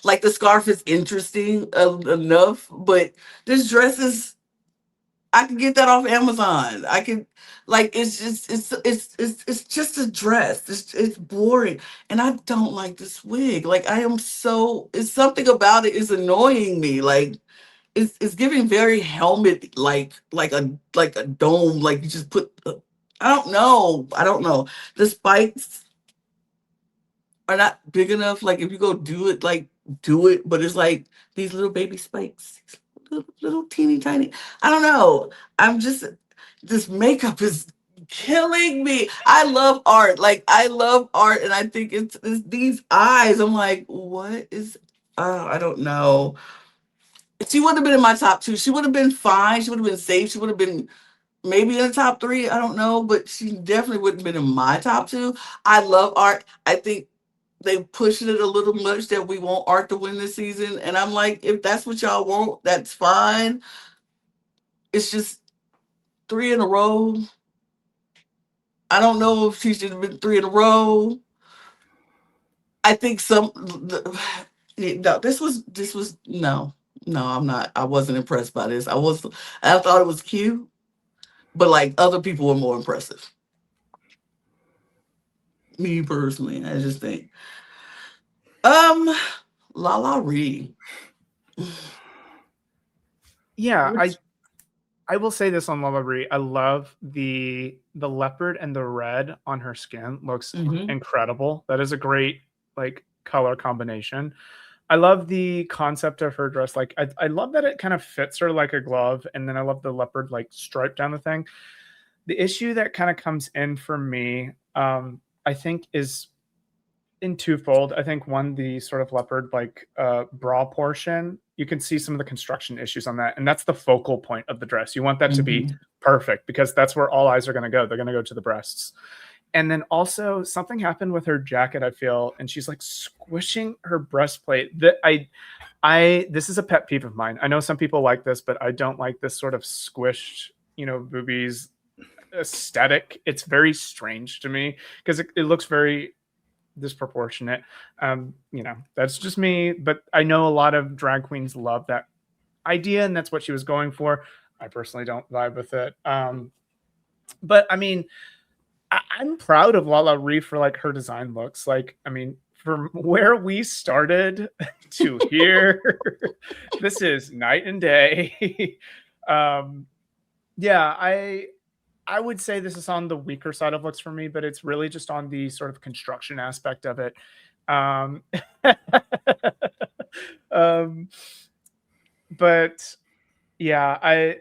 like, the scarf is interesting enough, but this dress is, I can get that off Amazon. I can, like, it's just a dress. It's boring, and I don't like this wig. Like, it's something about it is annoying me. Like, it's giving very helmet like a dome, like you just put. I don't know. The spikes are not big enough. Like if you go do it, but it's like these little baby spikes, little teeny tiny. I don't know. This makeup is killing me. I love art. Like I love art, and I think it's these eyes. I'm like, what is? I don't know. She would have been in my top 2. She would have been fine. She would have been safe. She would have been maybe in the top 3. I don't know, but she definitely wouldn't have been in my top 2. I love art. I think they pushed it a little much that we want art to win this season. And I'm like, if that's what y'all want, that's fine. It's just 3 in a row. I don't know if she should have been 3 in a row. I think this was no, I'm not. I wasn't impressed by this. I thought it was cute, but like other people were more impressive. Me personally, I just think. Lala Ree. Yeah, I will say this on Lala Ree. I love the leopard and the red on her skin. Looks incredible. That is a great like color combination. I love the concept of her dress. Like I love that it kind of fits her like a glove, and then I love the leopard like stripe down the thing. The issue that kind of comes in for me, I think, is in twofold. I think one, the sort of leopard like bra portion, you can see some of the construction issues on that, and that's the focal point of the dress. You want that to be perfect because that's where all eyes are going to go. They're going to go to the breasts. And then also something happened with her jacket, I feel, and she's like squishing her breastplate. This is a pet peeve of mine. I know some people like this, but I don't like this sort of squished, boobies aesthetic. It's very strange to me because it looks very disproportionate. That's just me, but I know a lot of drag queens love that idea, and that's what she was going for. I personally don't vibe with it. But I mean, I'm proud of Lala Ree for like her design looks. Like, I mean, from where we started to here, this is night and day. Yeah, I would say this is on the weaker side of looks for me, but it's really just on the sort of construction aspect of it. But yeah, I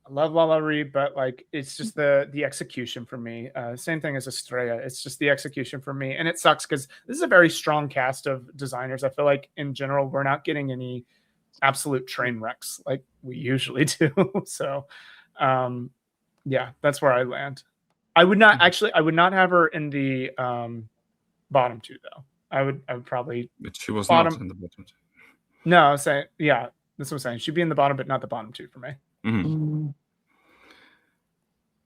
love Lala Ree, but like it's just the execution for me. Same thing as Estrella. It's just the execution for me, and it sucks because this is a very strong cast of designers. I feel like in general we're not getting any absolute train wrecks like we usually do. So, yeah, that's where I land. I would not have her in the bottom 2 though. I would probably. But she was not in the bottom 2. No, I was saying, yeah, that's what I'm saying. She'd be in the bottom, but not the bottom 2 for me.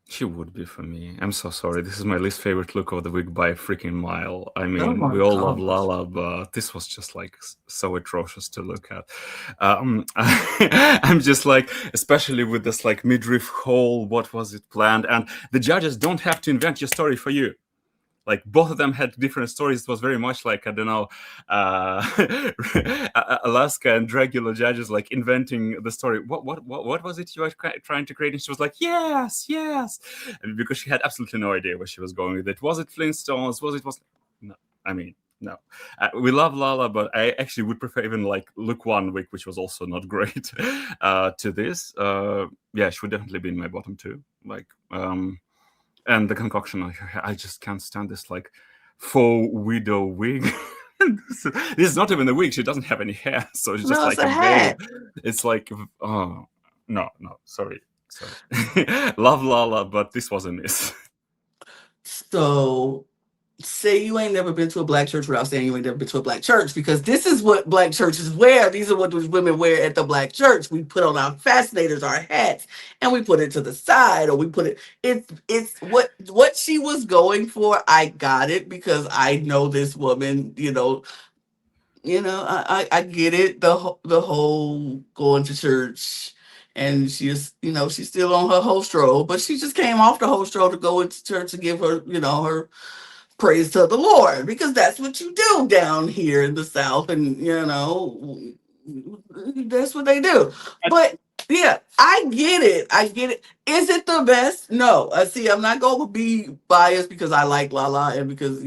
She would be for me. I'm so sorry. This is my least favorite look of the week by a freaking mile. I mean, we all love Lala, but this was just like so atrocious to look at. I'm just like, especially with this like midriff hole, what was it planned? And the judges don't have to invent your story for you. Like both of them had different stories. It was very much like, I don't know, Alaska and Dragula judges like inventing the story. What was it you were trying to create? And she was like, yes. And because she had absolutely no idea where she was going with it. Was it Flintstones? No. I mean, no. We love Lala, but I actually would prefer even like look 1 week, which was also not great, to this. Yeah, she would definitely be in my bottom 2. Like, and the concoction, I just can't stand this like faux widow wig. This is not even a wig. She doesn't have any hair, so it's just like a veil. It's like, oh no, sorry. Love Lala, but this was a miss. So, say you ain't never been to a black church without saying you ain't never been to a black church, because this is what black churches wear. These are what those women wear at the black church. We put on our fascinators, our hats, and we put it to the side, or we put it. It's what she was going for. I got it because I know this woman. I get it. The whole going to church. And she's still on her host role, but she just came off the host role to go into church and give her, her praise to the Lord, because that's what you do down here in the South. And, That's what they do. But yeah, I get it. I get it. Is it the best? No. See, I'm not going to be biased because I like Lala and because,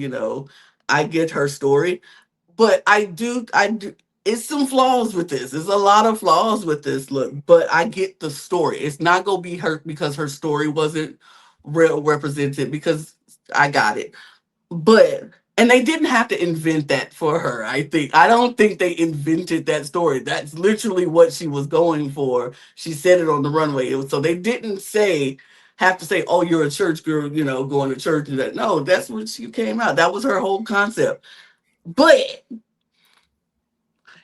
I get her story. But I do. It's some flaws with this. There's a lot of flaws with this look, but I get the story. It's not going to be her because her story wasn't real represented because I got it. But and they didn't have to invent that for her. I don't think they invented that story. That's literally what she was going for. She said it on the runway. So they didn't have to say, "Oh, you're a church girl," going to church and that. No, that's what she came out. That was her whole concept. But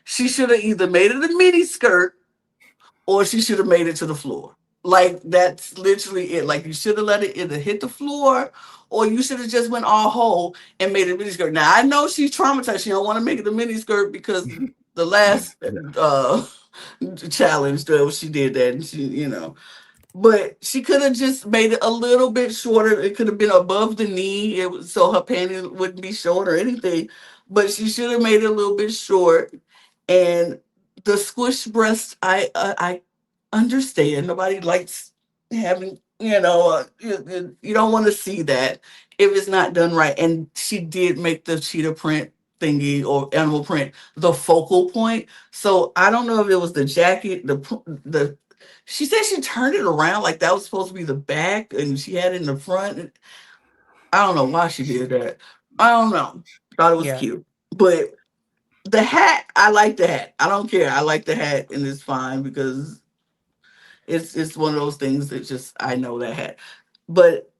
she should have either made it a mini skirt or she should have made it to the floor. Like that's literally it. Like you should have let it either hit the floor or you should have just went all whole and made it a mini skirt. Now I know she's traumatized. She don't want to make it a mini skirt because the last challenge though she did that and she, but she could have just made it a little bit shorter. It could have been above the knee, so her panties wouldn't be short or anything. But she should have made it a little bit short. And the squish breast, I understand. Nobody likes having, you don't want to see that if it's not done right. And she did make the cheetah print thingy or animal print the focal point. So I don't know if it was the jacket, the she said she turned it around like that was supposed to be the back and she had it in the front. I don't know why she did that. I don't know. Thought it was cute. But the hat, I like the hat. I don't care. I like the hat and it's fine because it's one of those things that just I know that hat. But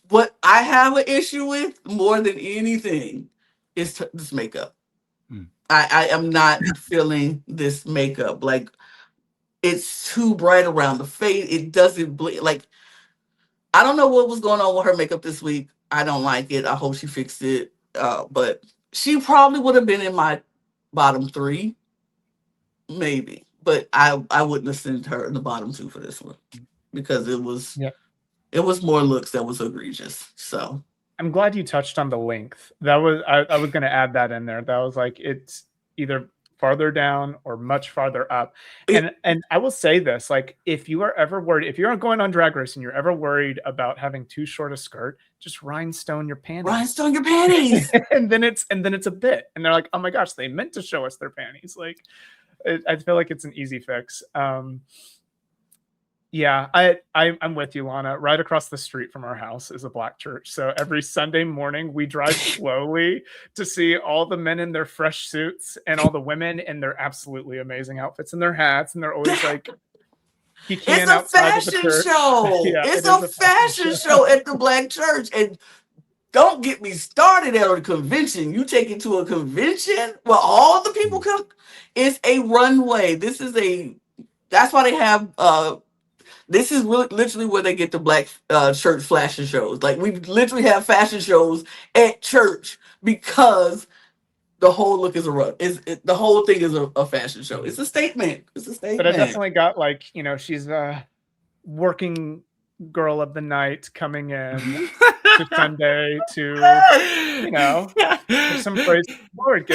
what I have an issue with more than anything is this makeup. I am not feeling this makeup. Like it's too bright around the face. It doesn't like I don't know what was going on with her makeup this week. I don't like it. I hope she fixed it. But she probably would have been in my bottom 3, maybe. But I wouldn't have sent her in the bottom 2 for this one because it was more looks that was egregious. So I'm glad you touched on the length. That was I was going to add that in there. That was like it's either farther down or much farther up. And I will say this, like if you are ever worried, if you're going on Drag Race and you're ever worried about having too short a skirt, just rhinestone your panties. Rhinestone your panties. and then it's a bit. And they're like, oh my gosh, they meant to show us their panties. Like I feel like it's an easy fix. Yeah, I'm with you, Lana. Right across the street from our house is a black church. So every Sunday morning we drive slowly to see all the men in their fresh suits and all the women in their absolutely amazing outfits and their hats. And they're always like, it's a fashion show. It's a fashion show at the black church. And don't get me started at a convention. You take it to a convention where all the people come. It's a runway. That's why they have this is literally where they get the black church fashion shows. Like we literally have fashion shows at church because the whole look is a run. The whole thing is a fashion show. It's a statement. But I definitely got like, she's a working girl of the night coming in to Sunday to, some praise the Lord.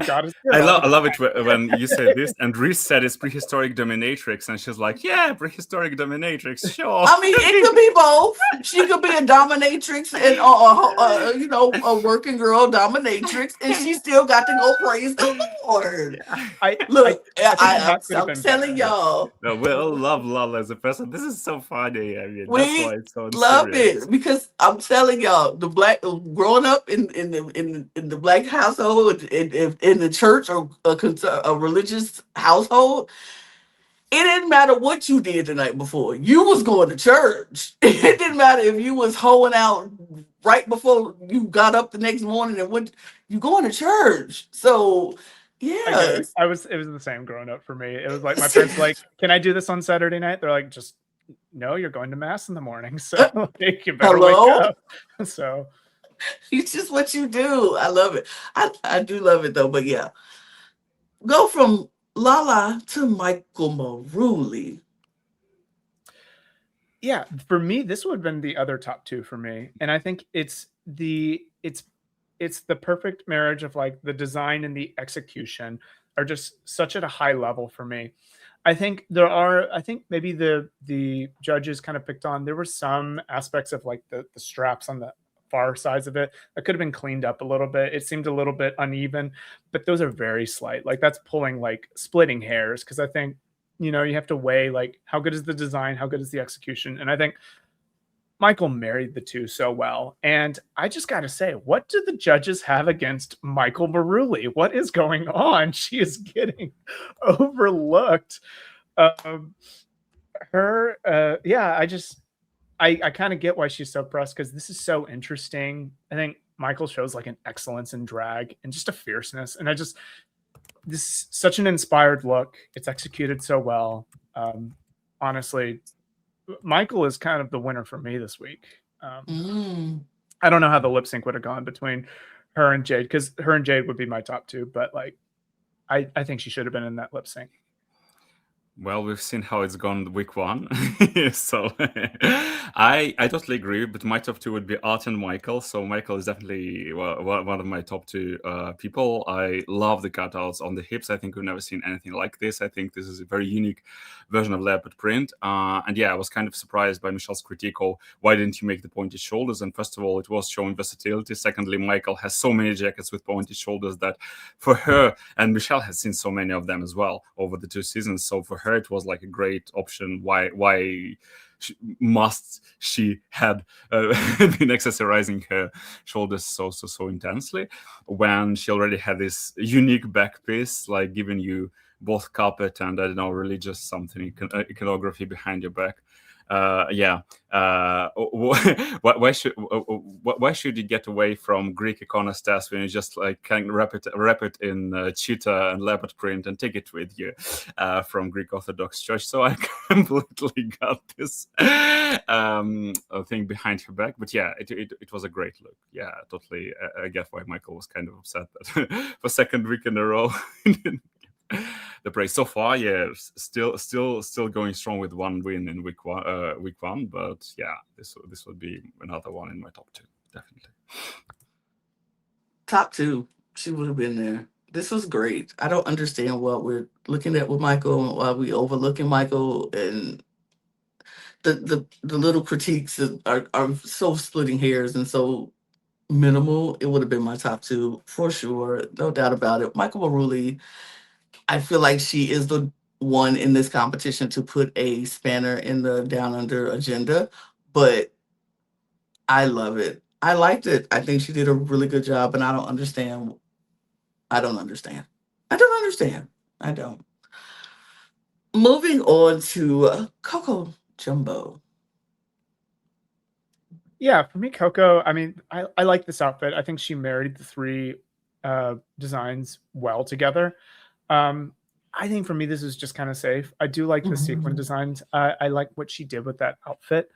God is good. I love it when you say this and Reese said it's prehistoric dominatrix and she's like, yeah, prehistoric dominatrix, sure. I mean, it could be both. She could be a dominatrix and a working girl dominatrix, and she still got to go praise the Lord. I'm telling y'all. No, we all love Lala as a person. This is so funny. I mean, we that's why it's so love serious. it because I'm telling y'all, the black growing up in the black household in the church or a religious household, it didn't matter what you did the night before. You was going to church. It didn't matter if you was hoeing out right before you got up the next morning and you going to church. So yeah, it was the same growing up for me. It was like my parents were like, can I do this on Saturday night? They're like, just no, you're going to mass in the morning, so you better wake up. So it's just what you do. I love it. I do love it though. But yeah, go from Lala to Michael Maruli. Yeah, for me, this would have been the other top 2 for me, and I think it's the perfect marriage of like the design and the execution. are just such at a high level for me. I think maybe the judges kind of picked on, there were some aspects of like the straps on the far sides of it that could have been cleaned up a little bit. It seemed a little bit uneven, but those are very slight. Like that's pulling, like splitting hairs. Cause I think, you have to weigh like how good is the design, how good is the execution. And I think Michael married the two so well. And I just got to say, what do the judges have against Michael Maruli? What is going on? She is getting overlooked. I kind of get why she's so pressed, because this is so interesting. I think Michael shows like an excellence in drag and just a fierceness. And this is such an inspired look. It's executed so well. Honestly, Michael is kind of the winner for me this week. I don't know how the lip sync would have gone between her and Jade, because her and Jade would be my top two, but like I think she should have been in that lip sync. Well, we've seen how it's gone week one. So I totally agree, but my top two would be Art and Michael. So Michael is definitely one of my top two people. I love the cutouts on the hips. I think we've never seen anything like this. I think this is a very unique version of leopard print. And yeah, I was kind of surprised by Michelle's critique of why didn't you make the pointed shoulders? And first of all, it was showing versatility. Secondly, Michael has so many jackets with pointed shoulders that for her, and Michelle has seen so many of them as well over the 2 seasons. So for her, it was like a great option. Why she had been accessorizing her shoulders so intensely when she already had this unique back piece, like giving you both carpet and, I don't know, religious something, iconography behind your back. Why should you get away from Greek iconostas when you just like can wrap it in cheetah and leopard print and take it with you from Greek Orthodox Church? So I completely got this thing behind her back, but yeah, it was a great look. Yeah, totally. I get why Michael was kind of upset that for second week in a row. The praise so far, yeah, still going strong with one win in week one, but yeah, this would be another one in my top two, definitely. Top two, she would have been there. This was great. I don't understand what we're looking at with Michael and why we overlooking Michael, and the little critiques are so splitting hairs and so minimal. It would have been my top two for sure, no doubt about it. Michael Maruli, I feel like she is the one in this competition to put a spanner in the Down Under agenda, but I love it. I liked it. I think she did a really good job, and I don't understand. I don't. Moving on to Coco Jumbo. Yeah, for me, Coco, I mean, I like this outfit. I think she married the three designs well together. I think for me, this is just kind of safe. I do like the sequin designs. I like what she did with that outfit.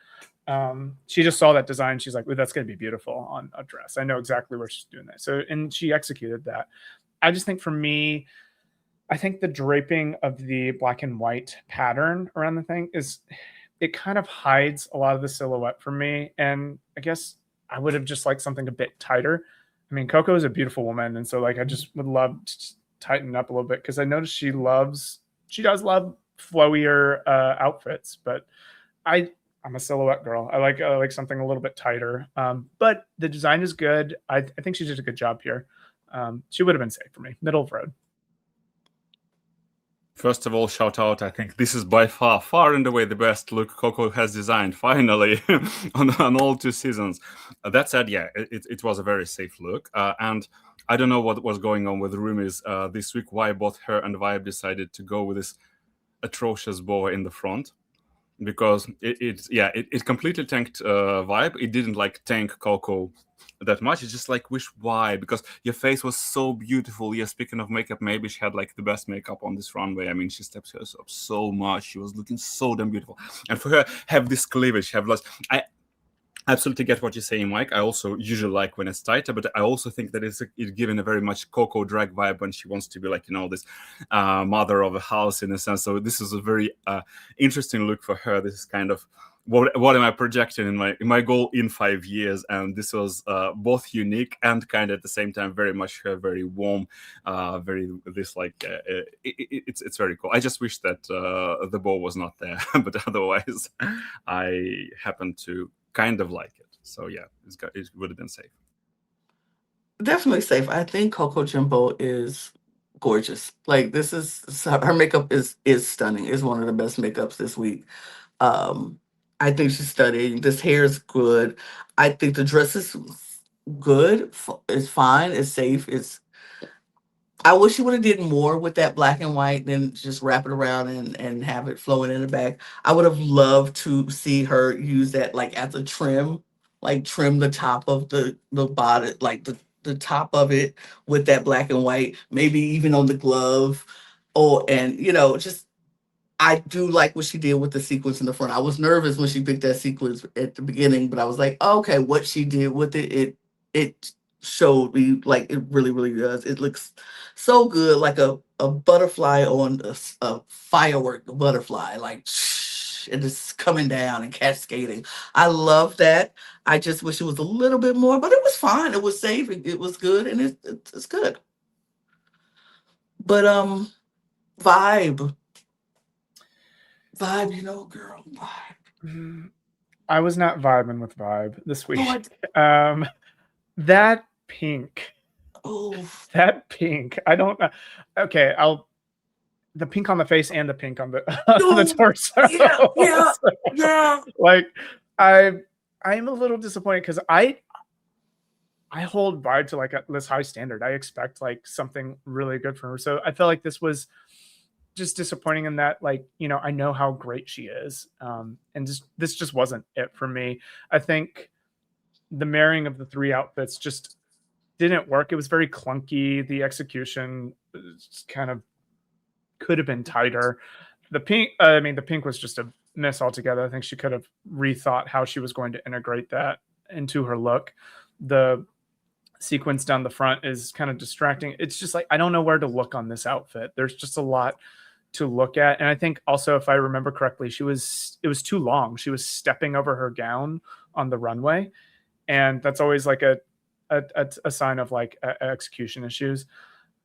She just saw that design. She's like, "Well, that's going to be beautiful on a dress." I know exactly where she's doing that. So, and she executed that. I just think for me, I think the draping of the black and white pattern around the thing it kind of hides a lot of the silhouette for me. And I guess I would have just liked something a bit tighter. I mean, Coco is a beautiful woman. And so like, I just would love to tighten up a little bit, because I noticed she does love flowier outfits, but I'm a silhouette girl. I like something a little bit tighter. But the design is good. I think she did a good job here. She would have been safe for me. Middle of road. First of all, shout out. I think this is by far and away the best look Coco has designed, finally, on all 2 seasons. That said, yeah, it was a very safe look. And I don't know what was going on with the roomies this week, why both her and Vibe decided to go with this atrocious boa in the front. Because it completely tanked Vibe. It didn't like tank Coco that much. It's just like, wish why? Because your face was so beautiful. Yeah, speaking of makeup, maybe she had like the best makeup on this runway. I mean, she stepped herself up so much. She was looking so damn beautiful. And for her, have this cleavage, have lost. I absolutely get what you're saying, Mike. I also usually like when it's tighter, but I also think that it's given a very much Coco drag vibe when she wants to be like, this mother of a house in a sense. So this is a very interesting look for her. This is kind of what am I projecting in my goal in 5 years, and this was both unique and kind of at the same time very much very warm, very this like it's very cool. I just wish that the bow was not there, but otherwise I happen to kind of like it. So yeah, it would have been safe. Definitely safe. I think Coco Jimbo is gorgeous. Like this is her makeup is stunning. Is one of the best makeups this week. I think she's stunning. This hair is good. I think the dress is good. It's fine. It's safe. I wish she would have did more with that black and white than just wrap it around and have it flowing in the back. I would have loved to see her use that like as a trim, like trim the top of the body, like the top of it with that black and white, maybe even on the glove. Or and just I do like what she did with the sequence in the front. I was nervous when she picked that sequence at the beginning, but I was like, oh, okay, what she did with it showed me like it really, really does. It looks so good, like a butterfly on a firework butterfly, like and it's coming down and cascading. I love that. I just wish it was a little bit more, but it was fine. It was safe. It was good, and it's good. But vibe, girl, vibe. I was not vibing with vibe this week. Oh, That pink. oh, That pink. I don't know. Okay, the pink on the face and the pink on the No, torso. yeah. Like I'm a little disappointed because I hold vibe to like this high standard. I expect like something really good from her. So I felt like this was just disappointing in that, like, I know how great she is. And this just wasn't it for me. I think the marrying of the three outfits just didn't work. It was very clunky. The execution kind of could have been tighter. The pink was just a miss altogether. I think she could have rethought how she was going to integrate that into her look. The sequence down the front is kind of distracting. It's just like, I don't know where to look on this outfit. There's just a lot to look at. And I think also, if I remember correctly, it was too long. She was stepping over her gown on the runway. And that's always like a sign of like execution issues.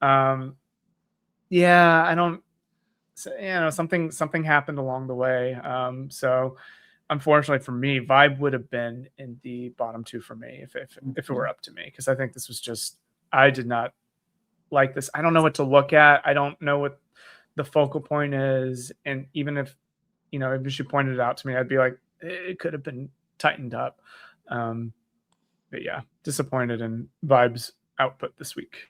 I don't, something happened along the way. So unfortunately for me, vibe would have been in the bottom two for me if it were up to me, because I think this was just, I did not like this. I don't know what to look at. I don't know what the focal point is. And even if she pointed it out to me, I'd be like, it could have been tightened up. But yeah, disappointed in Vibe's output this week.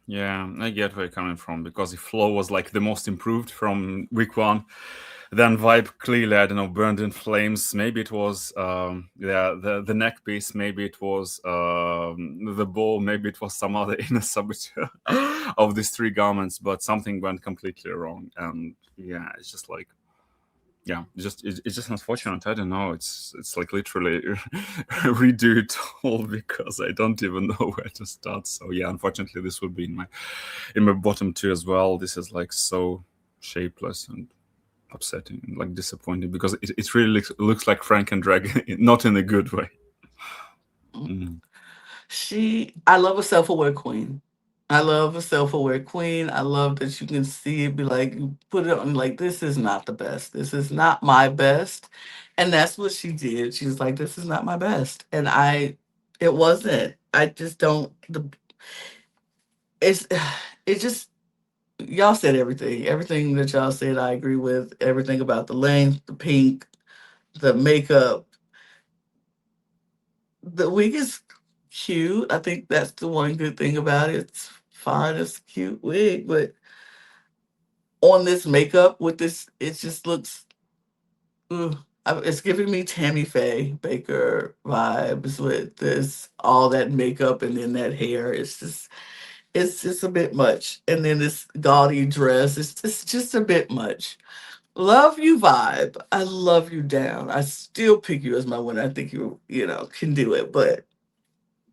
Yeah, I get where you're coming from, because if Flow was like the most improved from week one, then Vibe clearly, I don't know, burned in flames. Maybe it was the neck piece, maybe it was the bow, maybe it was some other inner saboteur of these three garments, but something went completely wrong. And yeah, it's just like, yeah, it's just unfortunate. I don't know. It's like literally redo it all, because I don't even know where to start. So yeah, unfortunately, this would be in my bottom two as well. This is like so shapeless and upsetting, like disappointing, because it really looks like Franken-drag, not in a good way. I love a self-aware queen. I love a self-aware queen. I love that you can see it, be like, you put it on, like, this is not the best. This is not my best. And that's what she did. She was like, this is not my best. And it wasn't. I just don't, it just, y'all said everything. Everything that y'all said, I agree with. Everything about the length, the pink, the makeup. The wig is cute. I think that's the one good thing about it. It's fine. It's a cute wig, but on this makeup with this, it just looks. It's giving me Tammy Faye Baker vibes with this, all that makeup and then that hair. It's just a bit much. And then this gaudy dress. It's just a bit much. Love you, vibe. I love you down. I still pick you as my winner. I think you can do it, but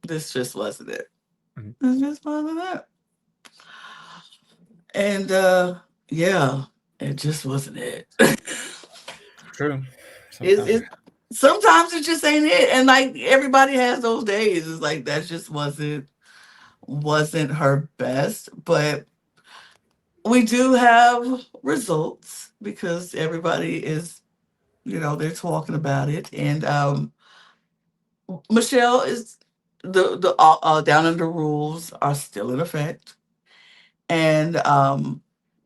this just wasn't it. This just wasn't it. And yeah, it just wasn't it. true. Sometimes it just ain't it, and like everybody has those days. It's like that just wasn't her best, but we do have results because everybody is, they're talking about it, and Michelle is the down under rules are still in effect, and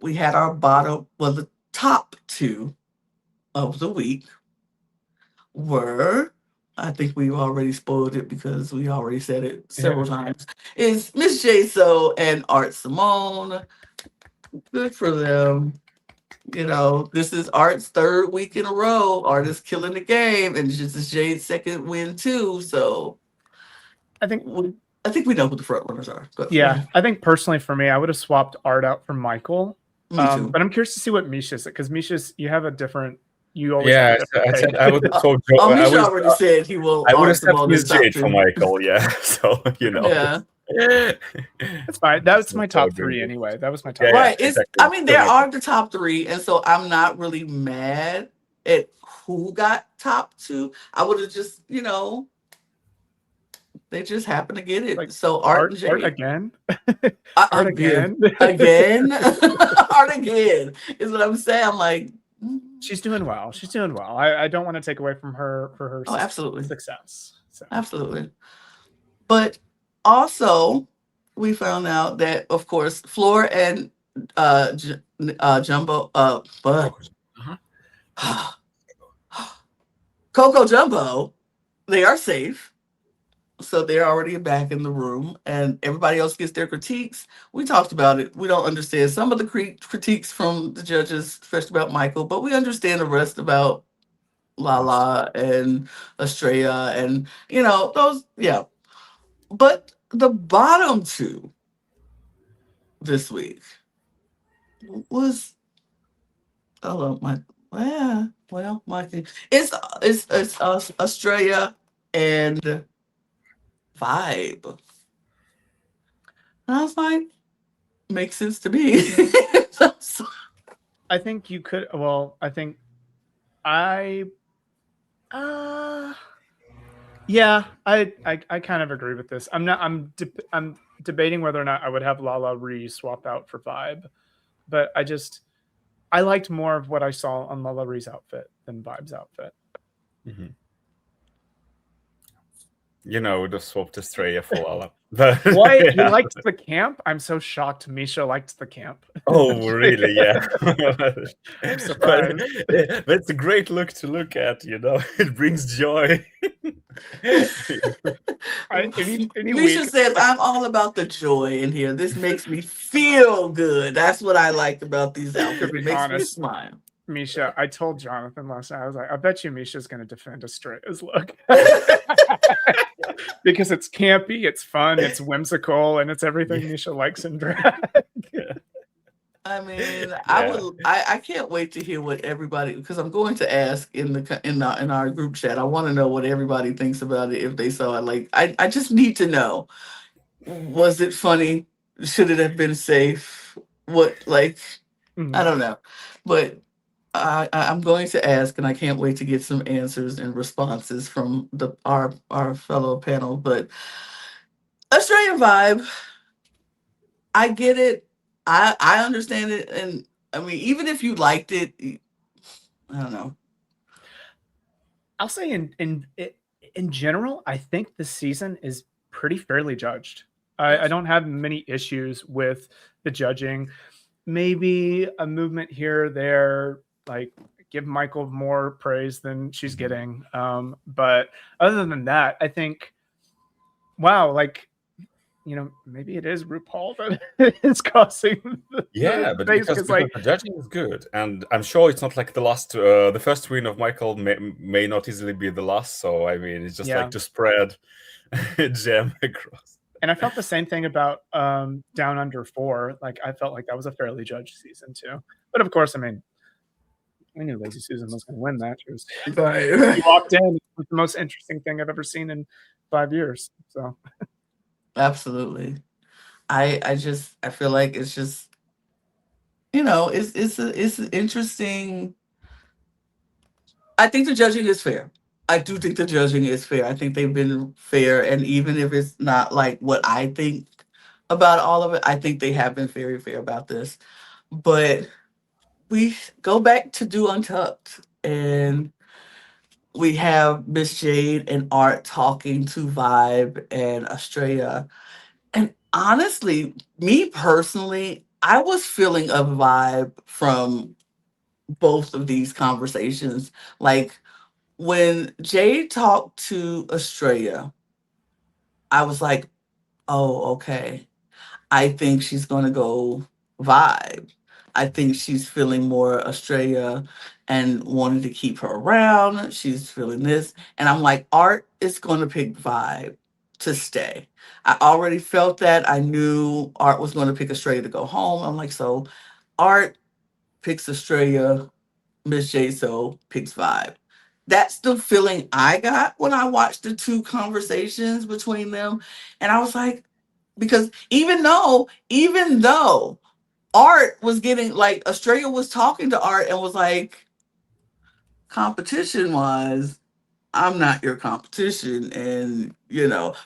we had our the top two of the week were, I think we've already spoiled it because we already said it several times, is Miss J So and Art Simone. Good for them. This is Art's third week in a row. Art is killing the game, and this is Jade's second win too. So I think we know who the front runners are. But yeah, I think personally for me, I would have swapped Art out for Michael. Me too. But I'm curious to see what Micha said, because Misha's, you have a different. You always Yeah, I said I would have told Joe. Misha already said he will. I would have said Miss Jade for Michael. Yeah, so Yeah. That's fine. That was my top three anyway. That was my top. Right. Three. I mean, there are the top three, and so I'm not really mad at who got top two. I would have just, they just happened to get it. Like, so Art again. Art again. Art again is what I'm saying. I'm like, she's doing well. She's doing well. I don't want to take away from her for her absolutely success. So. Absolutely. But also, we found out that, of course, Floor and Jumbo, Coco Jumbo, they are safe. So they're already back in the room, and everybody else gets their critiques. We talked about it. We don't understand some of the critiques from the judges, especially about Michael, but we understand the rest about Lala and Estrella and, those, yeah. But the bottom two this week was, it's Estrella and Vibe. And I was like, makes sense to me. I think you could. Well, I think yeah, I kind of agree with this. I'm debating whether or not I would have Lala swap out for Vibe, but I liked more of what I saw on Lala Ree's outfit than Vibe's outfit. Mm-hmm. The swap to Estrella for Lala. What? You liked the camp? I'm so shocked Micha liked the camp. Oh, really? Yeah. I'm surprised. That's a great look to look at, It brings joy. Micha says, I'm all about the joy in here. This makes me feel good. That's what I like about these outfits. It makes me smile. Micha, I told Jonathan last night, I was like, I bet you Misha's going to defend Estrella's look. Because it's campy, it's fun, it's whimsical, and it's everything Micha likes in drag. I mean, I can't wait to hear what everybody, because I'm going to ask in our group chat. I want to know what everybody thinks about it if they saw it. Like, I just need to know. Was it funny? Should it have been safe? What, like, I don't know. But I'm going to ask, and I can't wait to get some answers and responses from our fellow panel. But Australian Vibe, I get it. I understand it, and I mean, even if you liked it, I don't know. I'll say in general, I think this season is pretty fairly judged. I don't have many issues with the judging. Maybe a movement here or there, like give Michael more praise than she's getting. But other than that, I think, wow, like, maybe it is RuPaul that is causing but because the judging is good, and I'm sure it's not like the first win of Michael may not easily be the last. So I mean, it's just like to spread jam across. And I felt the same thing about Down Under 4. Like, I felt like that was a fairly judged season too. But of course, I mean, we knew Lazy Susan was going to win that. She walked in. It was the most interesting thing I've ever seen in 5 years. So. Absolutely. I feel like it's just, it's an interesting I think the judging is fair. I do think the judging is fair. I think they've been fair, and even if it's not like what I think about all of it, I think they have been very fair about this. But we go back to do Untucked, and we have Miss Jade and Art talking to Vibe and Estrella. And honestly, me personally, I was feeling a vibe from both of these conversations. Like when Jade talked to Estrella, I was like, oh, okay. I think she's going to go Vibe. I think she's feeling more Australia and wanting to keep her around. She's feeling this. And I'm like, Art is going to pick Vibe to stay. I already felt that. I knew Art was going to pick Australia to go home. I'm like, so Art picks Australia, Miss J So picks Vibe. That's the feeling I got when I watched the two conversations between them. And I was like, because even though Art was getting like Australia was talking to Art and was like, competition wise, I'm not your competition. And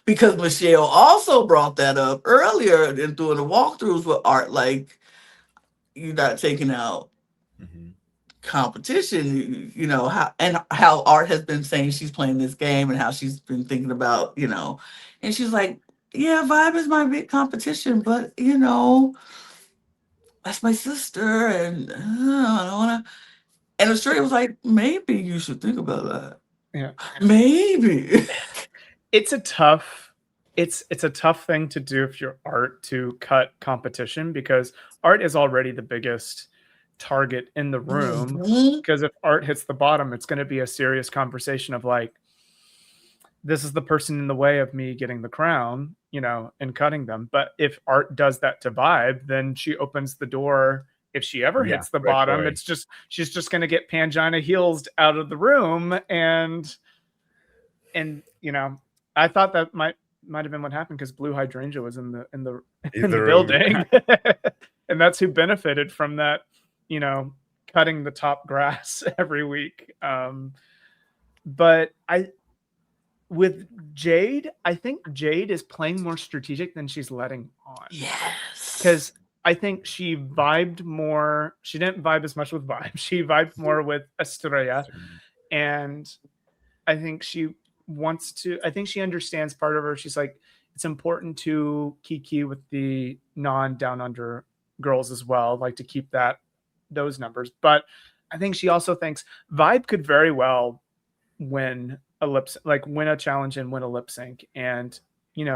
because Michelle also brought that up earlier in doing the walkthroughs with Art, like, you're not taking out Mhm. competition, how Art has been saying she's playing this game and how she's been thinking about, and she's like, yeah, Vibe is my big competition, but that's my sister, and I don't wanna. And Australia was like, maybe you should think about that. Yeah. Maybe. It's a tough thing to do if you're Art, to cut competition, because Art is already the biggest target in the room. Mhm. Because if Art hits the bottom, it's going to be a serious conversation of like, this is the person in the way of me getting the crown, and cutting them. But if Art does that to Vibe, then she opens the door. If she ever Yeah, hits the right bottom, away. she's just going to get Pangina Heels out of the room. And I thought that might have been what happened, because Blue Hydrangea was in the In the room. building. And that's who benefited from that, cutting the top grass every week. But with Jade, I think Jade is playing more strategic than she's letting on. Yes. Because I think she vibed more. She didn't vibe as much with Vibe. She vibed more with Estrella. And I think she understands part of her. She's like, it's important to kiki with the non-down under girls as well, like to keep those numbers. But I think she also thinks Vibe could very well win a challenge and win a lip sync, and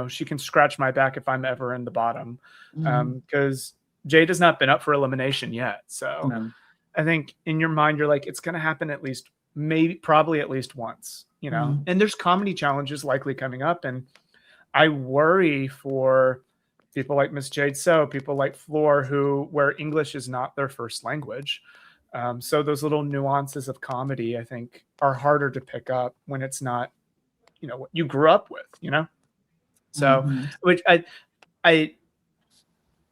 she can scratch my back if I'm ever in the bottom, because Jade has not been up for elimination yet. So No. I think in your mind you're like, it's going to happen at least, probably at least once, Mhm. and there's comedy challenges likely coming up, and I worry for people like Miss Jade So, people like Floor, where English is not their first language. So those little nuances of comedy, I think, are harder to pick up when it's not, what you grew up with, So, which I'll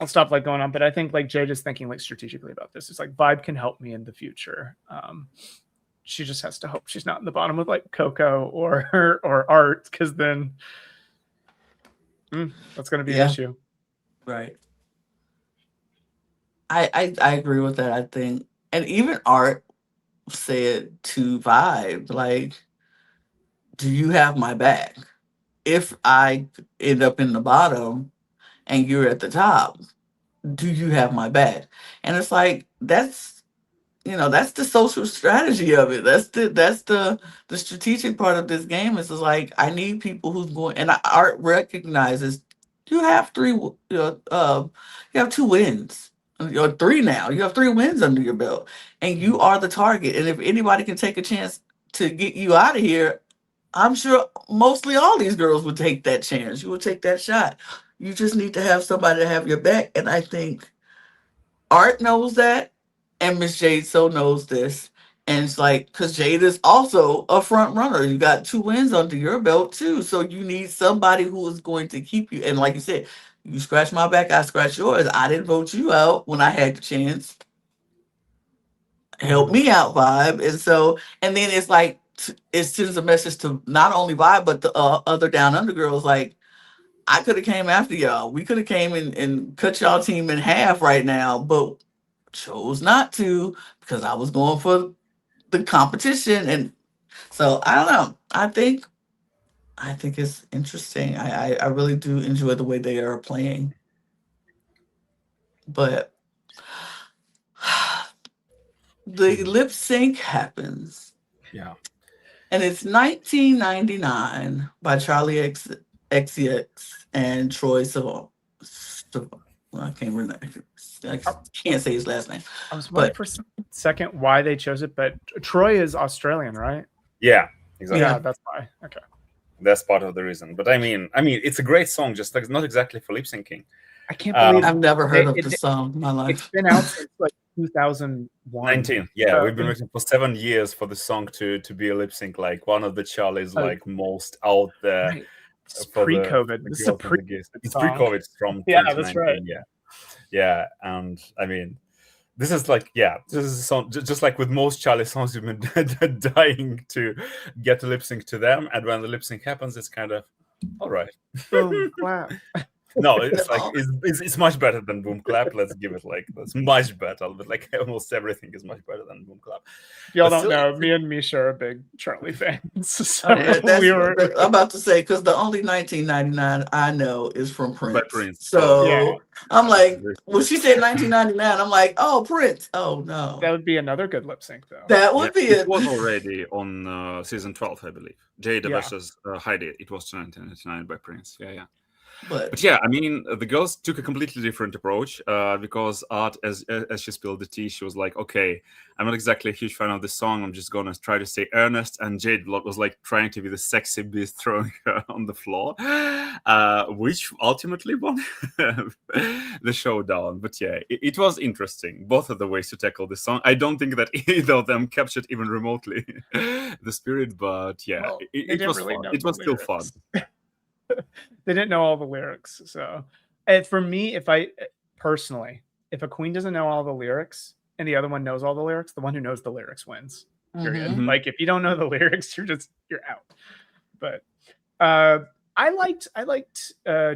stop going on, but I think Jade is thinking strategically about this. It's like, Vibe can help me in the future. She just has to hope she's not in the bottom with Coco or Art, because then that's going to be an issue. Right. I agree with that. I think, and even Art said to Vibe, like, do you have my back? If I end up in the bottom and you're at the top, do you have my back? And it's like, that's the social strategy of it. That's the strategic part of this game. Is like, I need people who's going, and Art recognizes you have you have 2 wins. Or 3 now. You have 3 wins under your belt. And you are the target. And if anybody can take a chance to get you out of here, I'm sure mostly all these girls would take that chance. You would take that shot. You just need to have somebody to have your back. And I think Art knows that, and Miss Jade So knows this. And it's like, because Jade is also a front runner. You got 2 wins under your belt too. So you need somebody who is going to keep you. And like you said, you scratch my back, I scratch yours. I didn't vote you out when I had the chance. help me out vibe. And so, and then it's like, it sends a message to not only vibe, but the other Down Under girls, like, I could have came after y'all. We could have came and cut y'all team in half right now, but chose not to because I was going for the competition. And so I don't know. I think it's interesting. I really do enjoy the way they are playing. But the lip sync happens. Yeah. And it's 1999 by Charlie XCX and Troy Sivan. I can't remember. I can't say his last name. I was wondering for a second why they chose it, but Troy is Australian, right? Yeah, exactly. Yeah, that's why. Okay. That's part of the reason. But I mean, it's a great song, just like not exactly for lip syncing. I can't believe I've never heard of the song in my life. It's been out since like 2001. 19. Yeah, we've been waiting for 7 years for the song to be a lip sync, like one of the Charlie's like most out there. Right. It's pre-COVID. This is a it's pre-COVID from that's right. Yeah, and I mean, this is like, this is a song, just like with most Charlie songs, you've been dying to get a lip sync to them, and when the lip sync happens, it's kind of all right. Boom, clap. No, it's like it's much better than Boom Clap. Let's give it like that's much better. But like almost everything is much better than Boom Clap. Y'all don't know. Me and Micha are big Charlie fans. So I'm about to say, because the only 1999 I know is from Prince. So I'm like, when she said 1999, I'm like, oh, Prince. Oh no, that would be another good lip sync though. That would be it. Was already on season 12, I believe. Jada versus Heidi. It was 1999 by Prince. Yeah. But yeah, I mean, the girls took a completely different approach because Art, as she spilled the tea, she was like, okay, I'm not exactly a huge fan of this song. I'm just going to try to stay earnest. And Jade was like trying to be the sexy beast, throwing her on the floor, which ultimately won the showdown. But yeah, it was interesting. Both of the ways to tackle this song. I don't think that either of them captured even remotely the spirit, but yeah, well, it was fun. It was still fun. They didn't know all the lyrics. So, and for me, if a queen doesn't know all the lyrics and the other one knows all the lyrics, the one who knows the lyrics wins. Period. Mm-hmm. Like if you don't know the lyrics, you're out. But I liked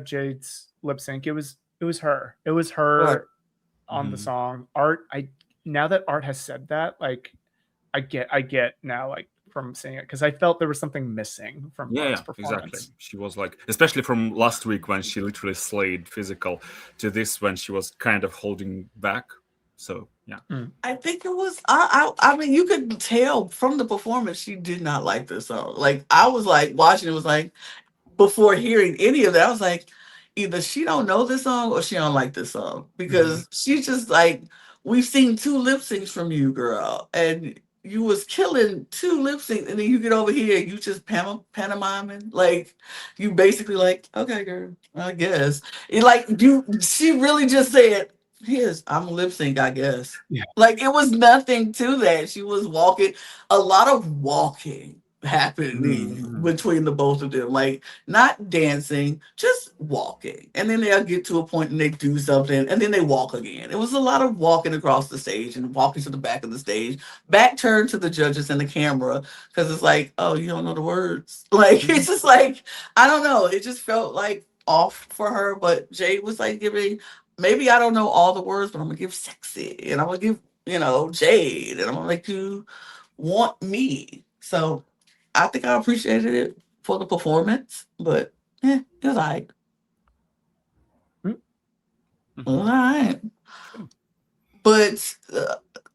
Jade's lip sync. It was her. It was her on the song. Art. Now that Art has said that, like I get now, like, from seeing it, because I felt there was something missing from Art's performance. Exactly. She was like, especially from last week when she literally slayed physical, to this when she was kind of holding back. So yeah, I think it was. I mean, you could tell from the performance she did not like this song. Like I was like watching it, was like, before hearing any of that, I was like, either she don't know this song or she don't like this song, because she's just like, we've seen 2 lip syncs from you, girl, and you was killing 2 lip syncs, and then you get over here, you just pantomiming, like you basically like, okay, girl, I guess. It like she really just said, I'm a lip sync, I guess. Yeah. Like it was nothing to that. She was walking, a lot of walking happening between the both of them, like not dancing, just walking, and then they'll get to a point and they do something and then they walk again. It was a lot of walking across the stage and walking to the back of the stage, back turned to the judges and the camera, because it's like, oh, you don't know the words. Like it's just like, I don't know, it just felt like off for her. But Jade was like giving, maybe I don't know all the words, but I'm gonna give sexy, and I'm gonna give, Jade, and I'm gonna make you want me. So I think I appreciated it for the performance, but it was all right. All right. But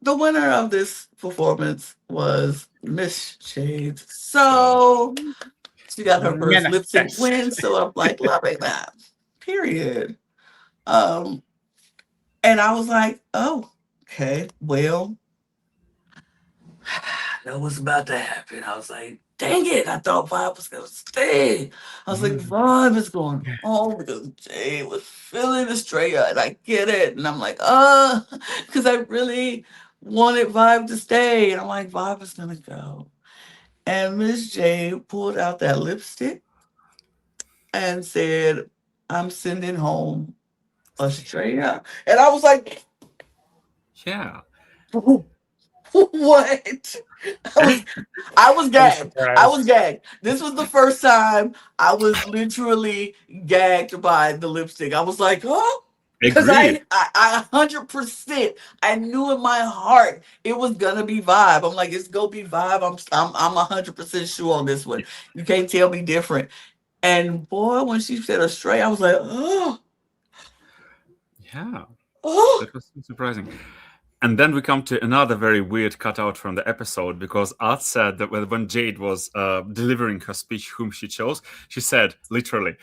the winner of this performance was Miss Jade. So she got her first lip sync win. So I'm like, loving that. Period. And I was like, oh, okay, well, I know what's about to happen. I was like, dang it, I thought Vibe was going to stay. I was like, Vibe is going home because Jay was feeling Estrella, and I get it. And I'm like, because I really wanted Vibe to stay. And I'm like, Vibe is going to go. And Miss J pulled out that lipstick and said, I'm sending home Estrella. And I was like, yeah. What? I was I was I'm gagged. I was surprised. gagged. This was the first time I was literally gagged by the lipstick. I was like, oh, because Agreed. I 100%, I knew in my heart it was gonna be Vibe. I'm like, it's gonna be Vibe. I'm 100% sure on this one. You can't tell me different. And boy, when she said Astray, I was like, oh, Yeah, oh. that was so surprising. And then we come to another very weird cutout from the episode because Art said that when Jade was delivering her speech, whom she chose, she said literally,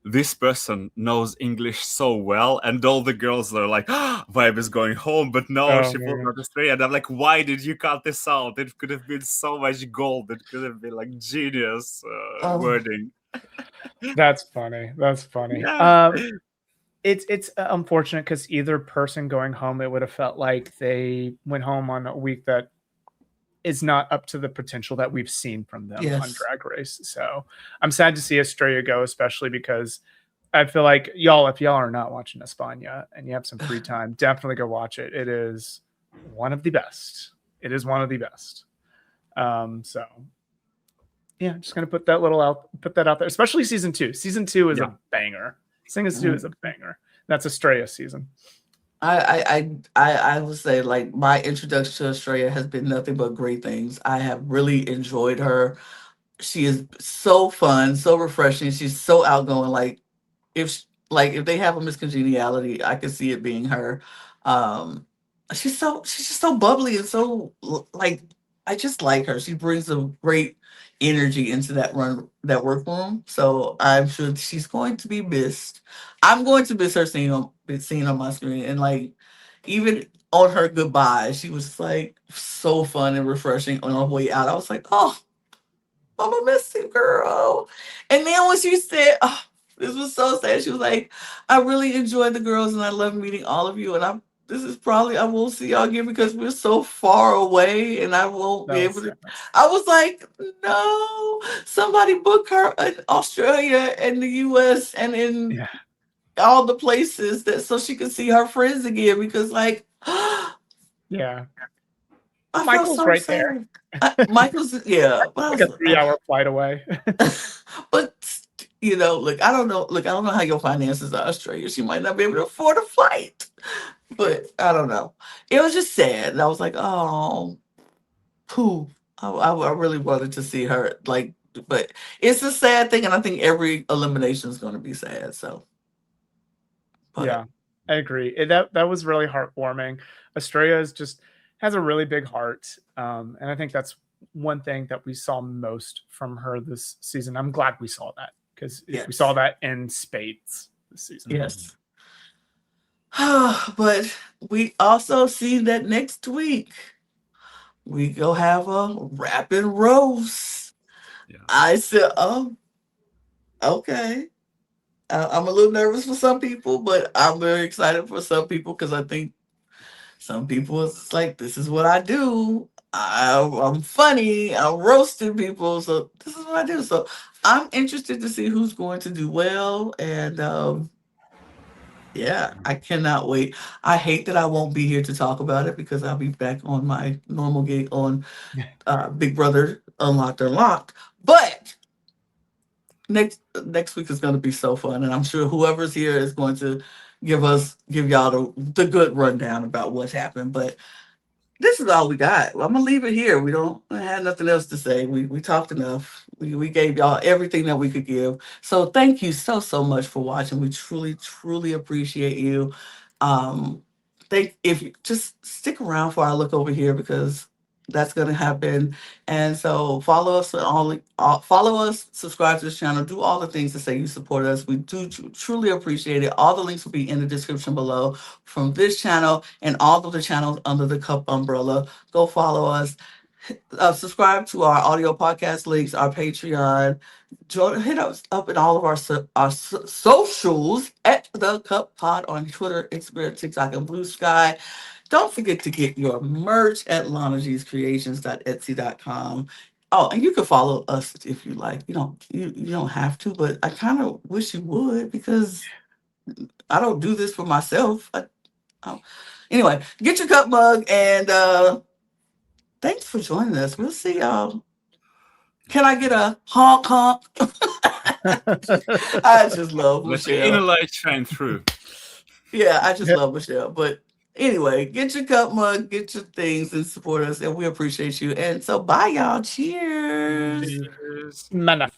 "This person knows English so well," and all the girls are like, "Ah, Vibe is going home," but no, Oh she pulled man, out a stray, and I'm like, "Why did you cut this out? It could have been so much gold. It could have been like genius Oh. wording." that's funny. That's funny. Yeah, It's unfortunate because either person going home, it would have felt like they went home on a week that is not up to the potential that we've seen from them on Yes. Drag Race. So I'm sad to see Estrella go, especially because I feel like y'all, if y'all are not watching España and you have some free time, definitely go watch it. It is one of the best. It is one of the best. So yeah, just gonna put that out there, especially season 2. Season 2 is yeah. a banger. Season 2 is a banger. That's Estrella season. I would say like my introduction to Australia has been nothing but great things. I have really enjoyed her. She is so fun, so refreshing. She's so outgoing. If they have a miscongeniality, I could see it being her. Um, she's just so bubbly and so like I just like her. She brings a great energy into that workroom. So I'm sure she's going to be missed. I'm going to miss her seeing on my screen, and like even on her goodbye, she was like so fun and refreshing on her way out. I was like, oh, Mama miss you, girl. And then when she said, oh, this was so sad. She was like, I really enjoyed the girls and I love meeting all of you. And I won't see y'all again because we're so far away and I won't be That was able to. sad. I was like, no, somebody book her in Australia and the US and in Yeah. all the places that so she could see her friends again because like Yeah. I felt Michael's so right there. sad. Michael's yeah, but I Like was a 3-hour flight away. but look, I don't know. Look, I don't know how your finances are, Australia. She might not be able to afford a flight, but I don't know. It was just sad. And I was like, oh, pooh. I really wanted to see her. Like, but it's a sad thing, and I think every elimination is going to be sad. So, but Yeah, I agree. That was really heartwarming. Estrella is just has a really big heart, and I think that's one thing that we saw most from her this season. I'm glad we saw that because we saw yes, that in spades this season. yes. But we also see that next week we go have a rapid roast. Yeah. I said, oh, okay. I'm a little nervous for some people, but I'm very excited for some people because I think some people it's like this is what I do. I'm funny. I'm roasting people, so this is what I do. So I'm interested to see who's going to do well, and yeah, I cannot wait. I hate that I won't be here to talk about it because I'll be back on my normal gig on Big Brother Unlocked. But next week is going to be so fun, and I'm sure whoever's here is going to give y'all the good rundown about what's happened. But this is all we got. I'm gonna leave it here. We don't have nothing else to say. We talked enough. We gave y'all everything that we could give. So thank you so much for watching. We truly appreciate you. Um, if you just stick around for our look over here because that's gonna happen. And so follow us on follow us, subscribe to this channel, do all the things to say you support us. We do truly appreciate it. All the links will be in the description below from this channel and all of the channels under the Cup umbrella. Go follow us. Subscribe to our audio podcast links, our Patreon. Hit us up in all of our socials at the Cup Pod on Twitter, Instagram, TikTok, and Blue Sky. Don't forget to get your merch at lanagcreations.etsy.com. Oh, and you can follow us if you like. You don't have to, but I kind of wish you would because I don't do this for myself. Anyway, get your cup mug and thanks for joining us. We'll see y'all. Can I get a honk honk? I just love Let the inner Michelle. light shine through. Yeah, I just love Michelle. But anyway, get your cup mug, get your things, and support us. And we appreciate you. And so bye, y'all. Cheers. Cheers. Manaf.